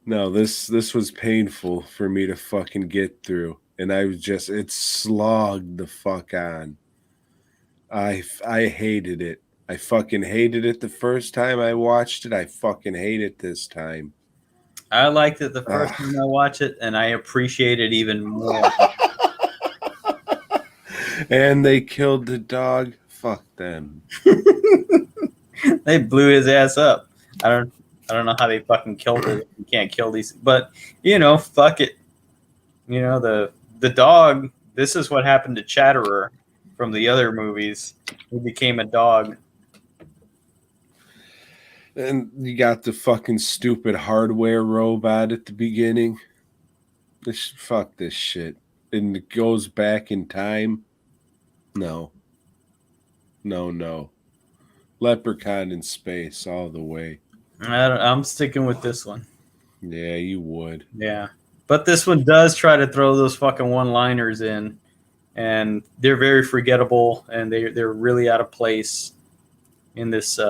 No, this was painful for me to fucking get through. And it slogged the fuck on. I hated it. I fucking hated it the first time I watched it. I fucking hate it this time. I liked it the first time I watched it, and I appreciate it even more. And they killed the dog. Fuck them. They blew his ass up. I don't know how they fucking killed it. You can't kill these, but fuck it. The dog. This is what happened to Chatterer from the other movies. He became a dog. And you got the fucking stupid hardware robot at the beginning. Fuck this shit. And it goes back in time. No. Leprechaun in space all the way. I'm sticking with this one. Yeah, you would. Yeah. But this one does try to throw those fucking one-liners in. And they're very forgettable. And they're really out of place in this...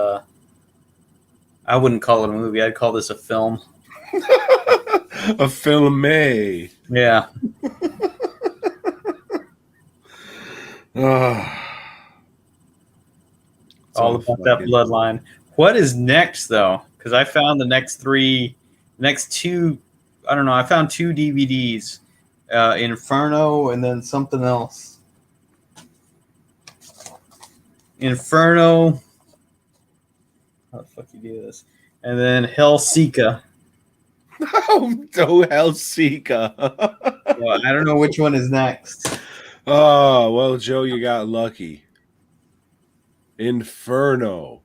I wouldn't call it a movie. I'd call this a film. A film, Yeah. All about that bloodline. What is next, though? Because I found the next two, I don't know. I found 2 DVDs, Inferno and then something else. Inferno. How the fuck you do this? And then Hellseeker. Oh, Hellseeker. Well, I don't know which one is next. Oh, well, Joe, you got lucky. Inferno.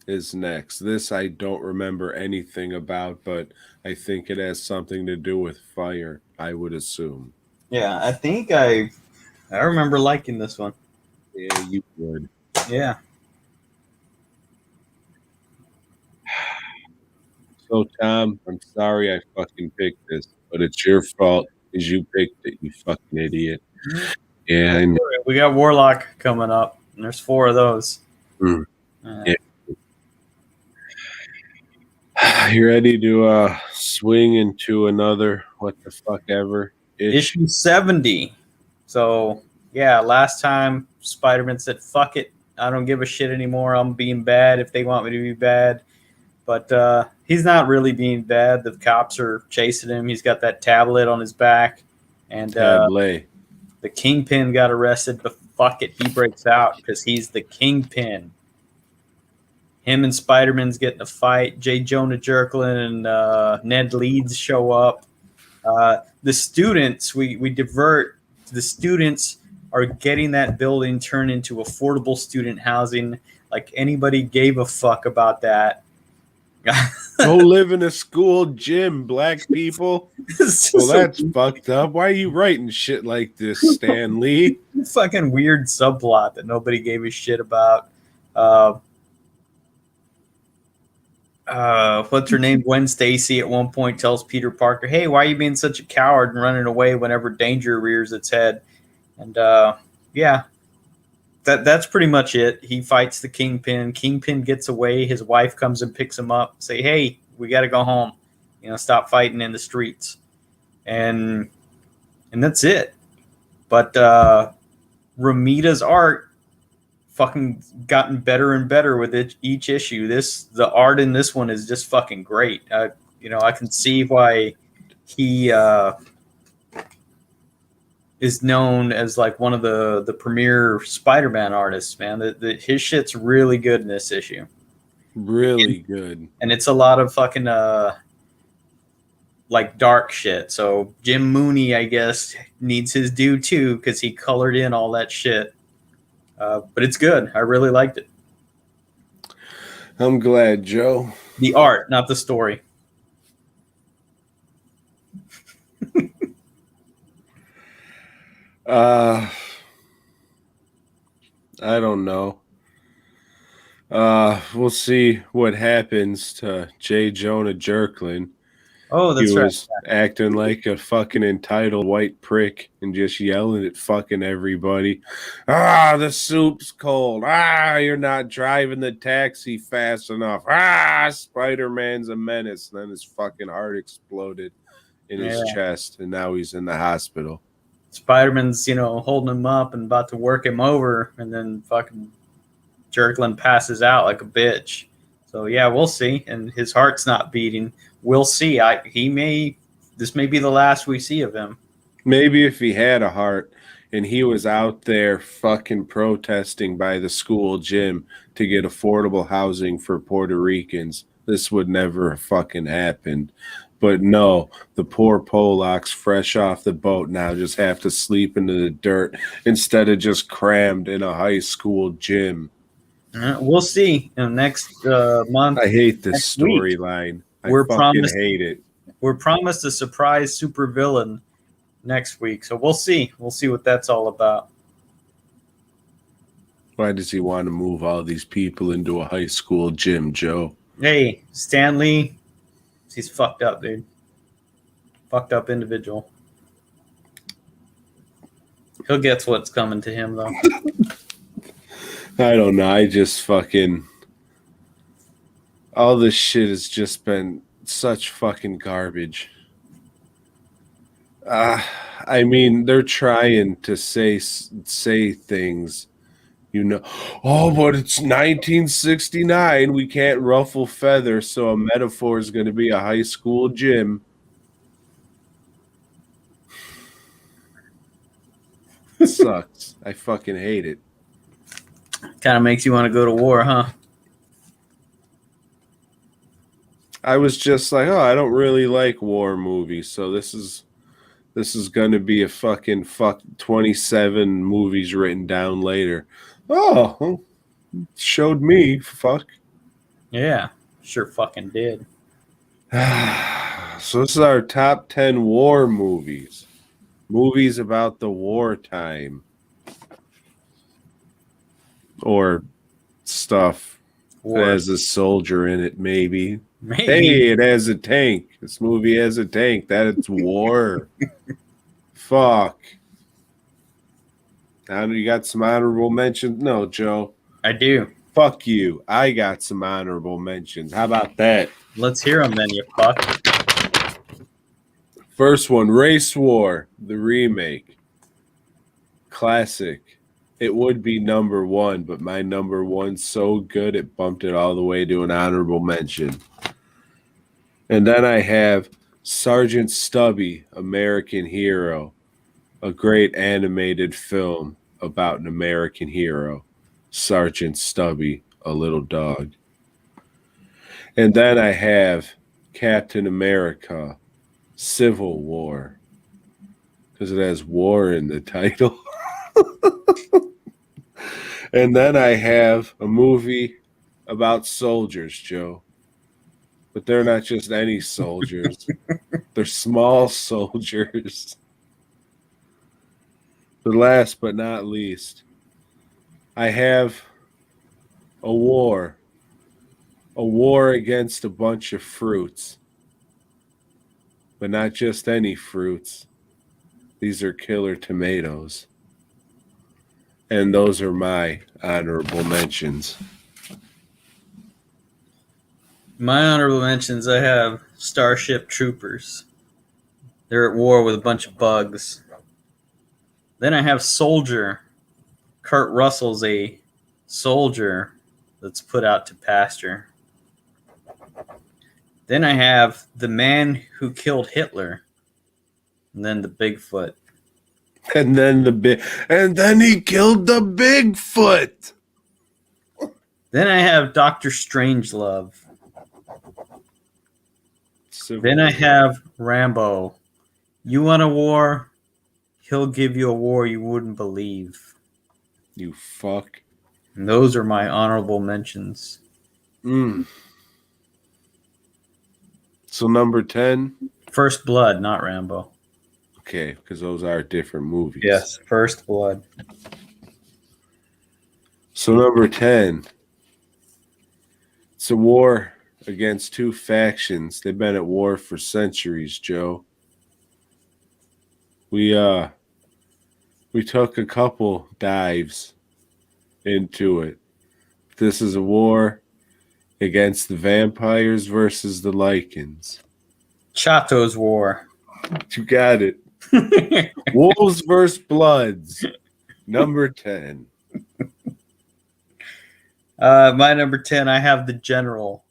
is next. This I don't remember anything about, but I think it has something to do with fire, I would assume. Yeah, I think I remember liking this one. Yeah, you would. Yeah. So, Tom, I'm sorry I fucking picked this, but it's your fault because you picked it, you fucking idiot. Yeah, I know. We got Warlock coming up, and there's 4 of those. Mm, Uh, yeah. You ready to swing into another what the fuck ever ish? Issue 70. So, yeah, last time Spider-Man said, fuck it. I don't give a shit anymore. I'm being bad if they want me to be bad. But he's not really being bad. The cops are chasing him. He's got that tablet on his back. And Tablet. the Kingpin got arrested, but fuck it. He breaks out because he's the Kingpin. Him and Spider-Man's getting a fight. J. Jonah Jerklin and Ned Leeds show up. The students, we divert. The students are getting that building turned into affordable student housing. Like anybody gave a fuck about that. Go live in a school gym, black people. Well, that's fucked up. Why are you writing shit like this, Stan Lee? Fucking weird subplot that nobody gave a shit about. What's her name? Gwen Stacy at one point tells Peter Parker, "Hey, why are you being such a coward and running away whenever danger rears its head?" And yeah, that's pretty much it. He fights the Kingpin. Kingpin gets away. His wife comes and picks him up. Say, "Hey, we got to go home. Stop fighting in the streets." And that's it. But Ramita's art fucking gotten better and better with each issue. The art in this one is just fucking great. I can see why he is known as like one of the premier Spider-Man artists, man. His shit's really good in this issue. Really good. And it's a lot of fucking like dark shit. So Jim Mooney, I guess, needs his due too because he colored in all that shit. But it's good. I really liked it. I'm glad, Joe. The art, not the story. I don't know. We'll see what happens to J. Jonah Jerklin. Oh, that's he right. was acting like a fucking entitled white prick and just yelling at fucking everybody. Ah, the soup's cold. Ah, you're not driving the taxi fast enough. Ah, Spider-Man's a menace. And then his fucking heart exploded in his chest, and now he's in the hospital. Spider-Man's, holding him up and about to work him over, and then fucking Jerklin passes out like a bitch. So yeah, we'll see. And his heart's not beating. We'll see. This may be the last we see of him. Maybe if he had a heart and he was out there fucking protesting by the school gym to get affordable housing for Puerto Ricans, this would never have fucking happened. But no, the poor Polacks fresh off the boat now just have to sleep into the dirt instead of just crammed in a high school gym. We'll see in next month. I hate this storyline. I fucking hate it. We're promised a surprise supervillain next week, so we'll see. We'll see what that's all about. Why does he want to move all these people into a high school gym, Joe? Hey, Stan Lee, he's fucked up, dude. Fucked up individual. He'll get what's coming to him, though. I don't know. I just fucking... all this shit has just been such fucking garbage. I mean, they're trying to say things, Oh, but it's 1969. We can't ruffle feathers, so a metaphor is going to be a high school gym. It sucks. I fucking hate it. Kind of makes you want to go to war, huh? I was just like, oh, I don't really like war movies, so this is going to be a fucking 27 movies written down later. Oh, showed me, fuck. Yeah, sure fucking did. So this is our top 10 war movies. Movies about the wartime. Or stuff. It Or has a soldier in it, maybe. maybe. Hey, it has a tank. This movie has a tank. That it's war. Fuck. Now you got some honorable mentions? No, Joe. I do. Fuck you. I got some honorable mentions. How about that? Let's hear them then, you fuck. First one, Race War, the remake. Classic. It would be number one, but my number one's so good it bumped it all the way to an honorable mention. And then I have Sergeant Stubby, American Hero, a great animated film about an American hero, Sergeant Stubby, a little dog. And then I have Captain America, Civil War, because it has war in the title. And then I have a movie about soldiers, Joe. But they're not just any soldiers. They're small soldiers. But last but not least, I have a war against a bunch of fruits. But not just any fruits. These are killer tomatoes. And those are my honorable mentions. My honorable mentions, I have Starship Troopers. They're at war with a bunch of bugs. Then I have Soldier. Kurt Russell's a soldier that's put out to pasture. Then I have The Man Who Killed Hitler. And then the Bigfoot. And then he killed the Bigfoot. Then I have Dr. Strangelove. Then I have Rambo. You want a war? He'll give you a war you wouldn't believe. You fuck. And those are my honorable mentions. So number 10? First Blood, not Rambo. Okay, because those are different movies. Yes, First Blood. So number 10. It's a war against two factions. They've been at war for centuries, Joe. We took a couple dives into it. This is a war against the vampires versus the lichens. Chato's War. You got it. Wolves versus Bloods. Number 10. My number 10, I have The General.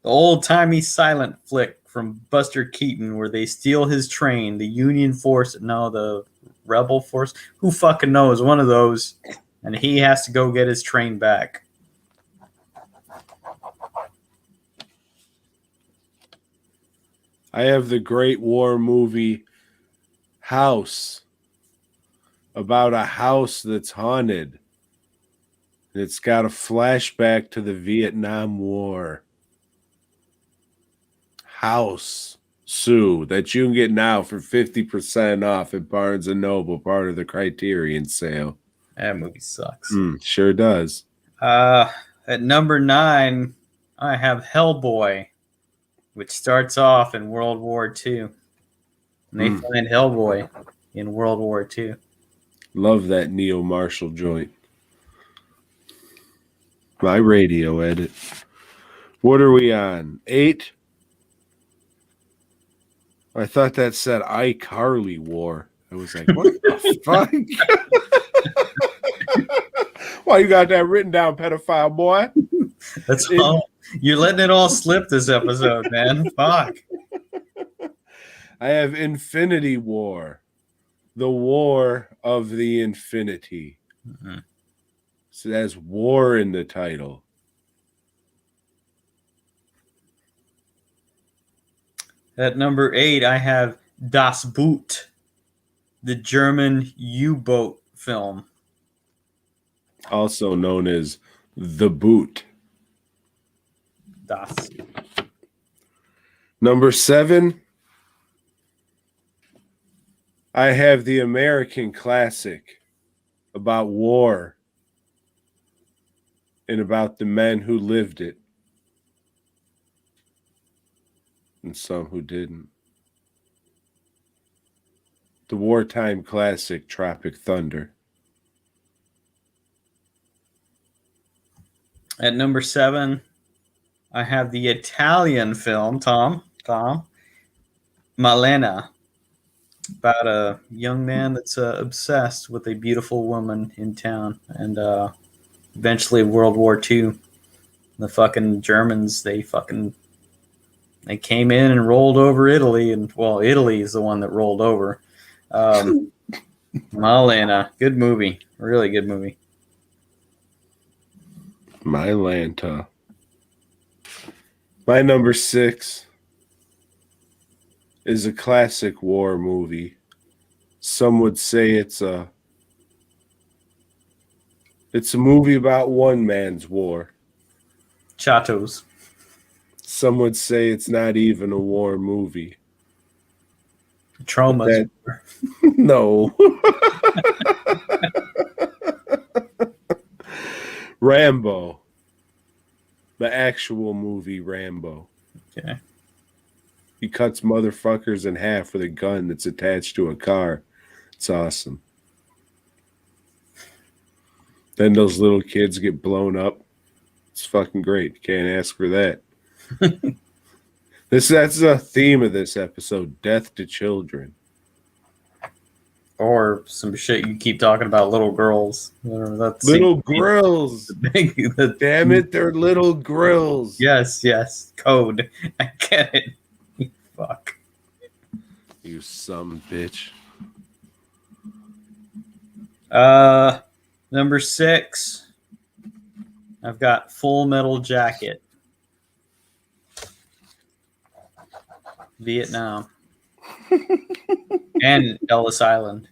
The old-timey silent flick from Buster Keaton where they steal his train, the Union force, no, the Rebel force, who fucking knows, one of those, and he has to go get his train back. I have the Great War movie House, about a house that's haunted. It's got a flashback to the Vietnam War. House, Sue, that you can get now for 50% off at Barnes & Noble, part of the Criterion sale. That movie sucks. Sure does. At number 9, I have Hellboy, which starts off in World War II. And they find Hellboy in World War II. Love that Neil Marshall joint. My radio edit. What are we on? 8? I thought that said iCarly War. I was like, what the fuck? Why you got that written down, pedophile boy? That's all. You're letting it all slip this episode, man. Fuck. I have Infinity War. The War of the Infinity. Mm-hmm. So it has war in the title. At number 8, I have Das Boot, the German U-boat film. Also known as The Boot. Das. Number 7, I have the American classic about war and about the men who lived it and some who didn't. The wartime classic Tropic Thunder. At number 7, I have the Italian film, Tom, Malena, about a young man that's obsessed with a beautiful woman in town, and eventually World War II, the fucking Germans, they came in and rolled over Italy, and well, Italy is the one that rolled over. Malena, good movie, really good movie. Mylanta. My number 6 is a classic war movie. Some would say it's a movie about one man's war. Chatos. Some would say it's not even a war movie. Traumas. No. Rambo. The actual movie Rambo. Okay. He cuts motherfuckers in half with a gun that's attached to a car. It's awesome. Then those little kids get blown up. It's fucking great. You can't ask for that. That's the theme of this episode, death to children. Or some shit you keep talking about, little girls. Little grills. Damn it, they're little grills. Yes. Code. I get it. Fuck. You some bitch. Number 6. I've got Full Metal Jacket. Vietnam. And Ellis Island.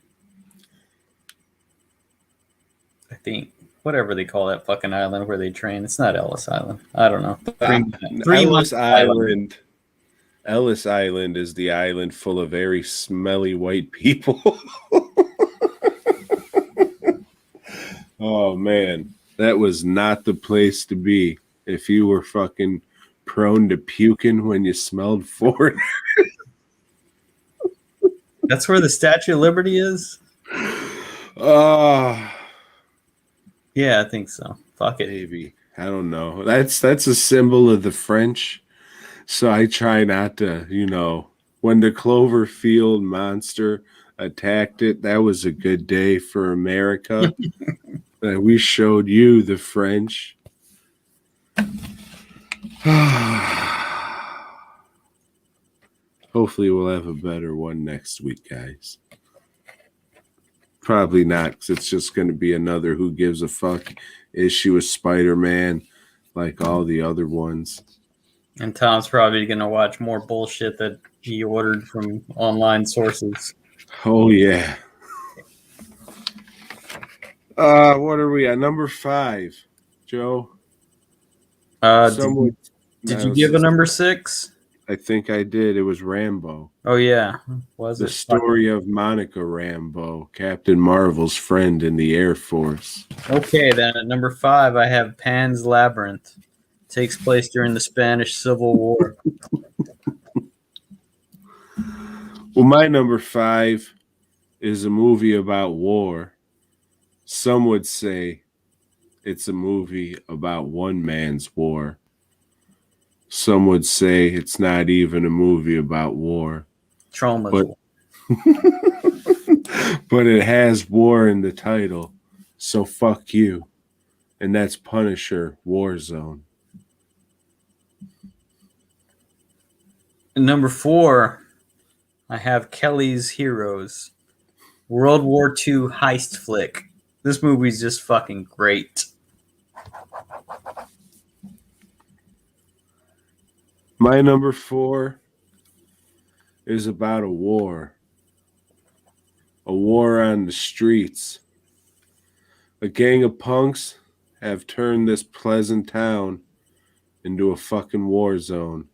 I think. Whatever they call that fucking island where they train. It's not Ellis Island. I don't know. Ellis Island. Ellis Island is the island full of very smelly white people. Oh, man. That was not the place to be if you were fucking prone to puking when you smelled foreign. That's where the Statue of Liberty is? Yeah, I think so. Fuck it. Maybe. I don't know. That's a symbol of the French. So I try not to, when the Cloverfield monster attacked it, that was a good day for America. We showed you the French. Hopefully we'll have a better one next week, guys. Probably not, because it's just going to be another who gives a fuck issue of Spider-Man like all the other ones. And Tom's probably going to watch more bullshit that he ordered from online sources. Oh, yeah. What are we at? Number 5, Joe? Did you give a number 6? I think I did. It was Rambo. Oh, yeah. Was it? The story of Monica Rambeau, Captain Marvel's friend in the Air Force. Okay, then at number 5, I have Pan's Labyrinth. Takes place during the Spanish Civil War. Well, my number 5 is a movie about war. Some would say it's a movie about one man's war. Some would say it's not even a movie about war. Trauma. But it has war in the title, so fuck you. And that's Punisher Warzone. Number 4, I have Kelly's Heroes. World War II heist flick. This movie's just fucking great. My number 4 is about a war. A war on the streets. A gang of punks have turned this pleasant town into a fucking war zone.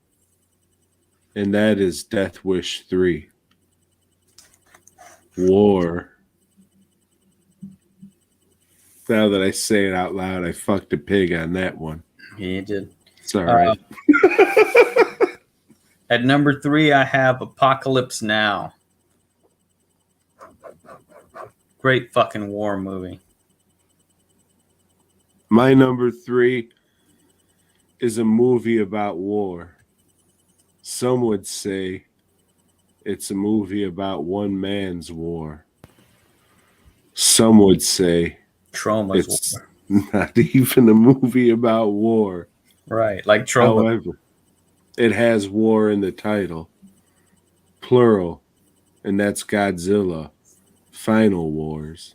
And that is Death Wish 3. War. Now that I say it out loud, I fucked a pig on that one. He did. It's all right. At number 3, I have Apocalypse Now. Great fucking war movie. My number 3 is a movie about war. Some would say it's a movie about one man's war. Some would say Trauma's it's war. not even a movie about war. Right, like Trauma. However, it has war in the title. Plural. And that's Godzilla. Final Wars.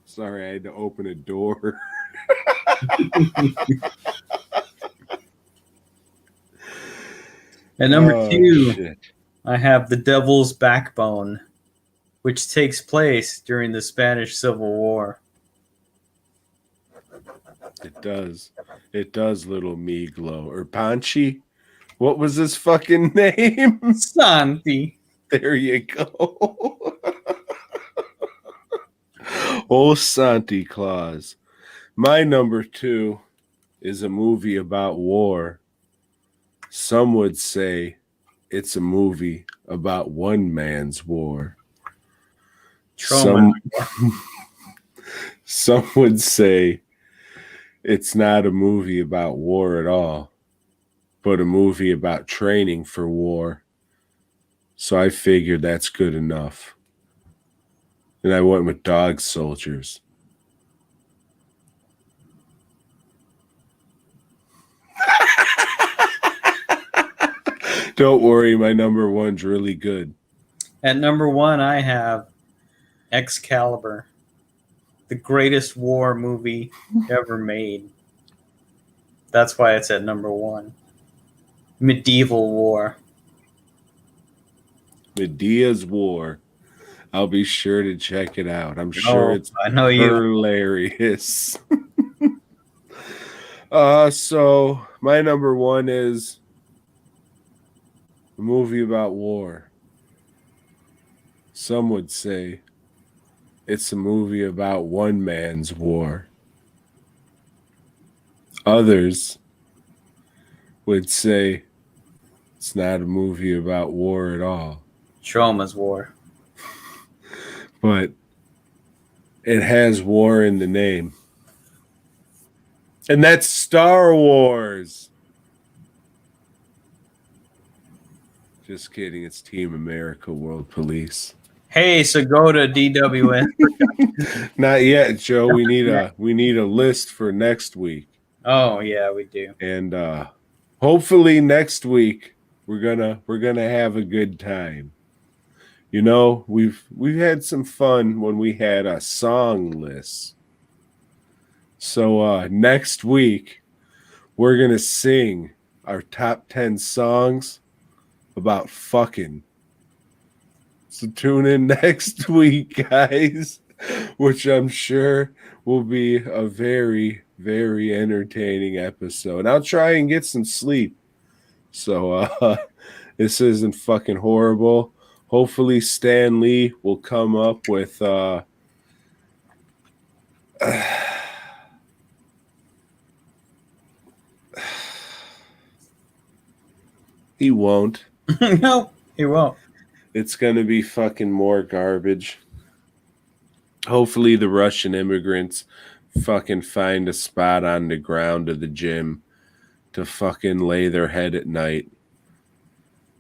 Sorry, I had to open a door. At number 2, shit. I have The Devil's Backbone, which takes place during the Spanish Civil War. It does. It does, little Miglo. Or Panchi. What was his fucking name? Santi. There you go. Oh, Santa Claus. My number 2 is a movie about war. Some would say it's a movie about one man's war. Trauma. Some would say it's not a movie about war at all, but a movie about training for war. So I figured that's good enough. And I went with Dog Soldiers. Don't worry, my number 1's really good. At number 1, I have Excalibur, the greatest war movie ever made. That's why it's at number 1. Medieval war. Medea's War. I'll be sure to check it out. I'm sure it's I know you. hilarious. So my number 1 is a movie about war. Some would say it's a movie about one man's war. Others would say it's not a movie about war at all. Trauma's war. But it has war in the name. And that's Star Wars. Just kidding. It's Team America World Police. Hey, so go to DWS. Not yet, Joe. We need a list for next week. Oh yeah, we do. And hopefully next week we're gonna have a good time. You know, we've had some fun when we had a song list. So next week we're gonna sing our top 10 songs about fucking. So tune in next week, guys, which I'm sure will be a very, very entertaining episode. I'll try and get some sleep. So this isn't fucking horrible. Hopefully Stan Lee will come up with he won't. No, he won't. It's going to be fucking more garbage. Hopefully the Russian immigrants fucking find a spot on the ground of the gym to fucking lay their head at night.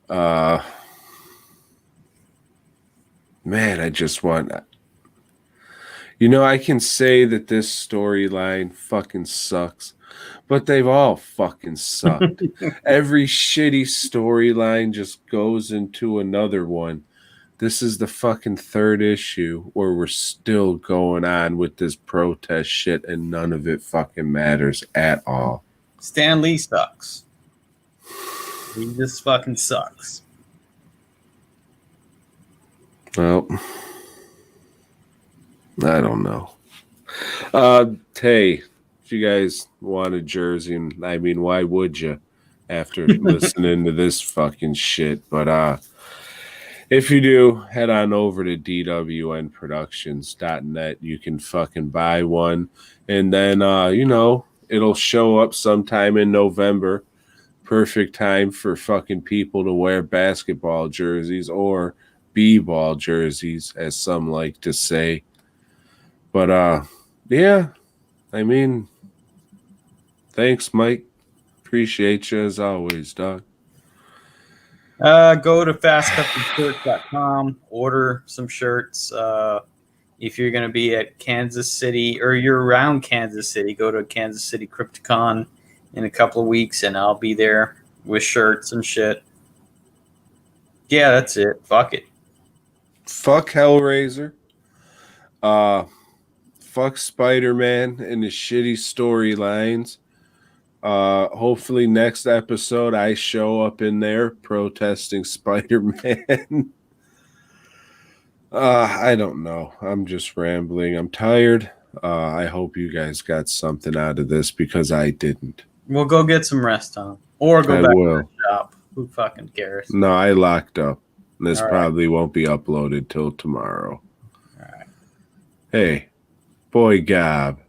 Man, I just want... You know, I can say that this storyline fucking sucks, but they've all fucking sucked. Every shitty storyline just goes into another one. This is the fucking third issue where we're still going on with this protest shit and none of it fucking matters at all. Stan Lee sucks. He just fucking sucks. Well, I don't know. Hey, if you guys want a jersey, and I mean, why would you after listening to this fucking shit? But if you do, head on over to dwnproductions.net. You can fucking buy one. And then, it'll show up sometime in November. Perfect time for fucking people to wear basketball jerseys or b-ball jerseys, as some like to say. But, yeah, I mean, thanks, Mike. Appreciate you as always, dog. Go to fastcustomshirts.com, order some shirts. If you're going to be at Kansas City or you're around Kansas City, go to Kansas City Crypticon in a couple of weeks, and I'll be there with shirts and shit. Yeah, that's it. Fuck it. Fuck Hellraiser. Fuck Spider-Man and his shitty storylines. Hopefully next episode I show up in there protesting Spider-Man. I don't know. I'm just rambling. I'm tired. I hope you guys got something out of this because I didn't. We'll go get some rest, Tom. Or go back to the shop. Who fucking cares? No, I locked up. This All probably won't be uploaded till tomorrow. All right. Hey, Boygob.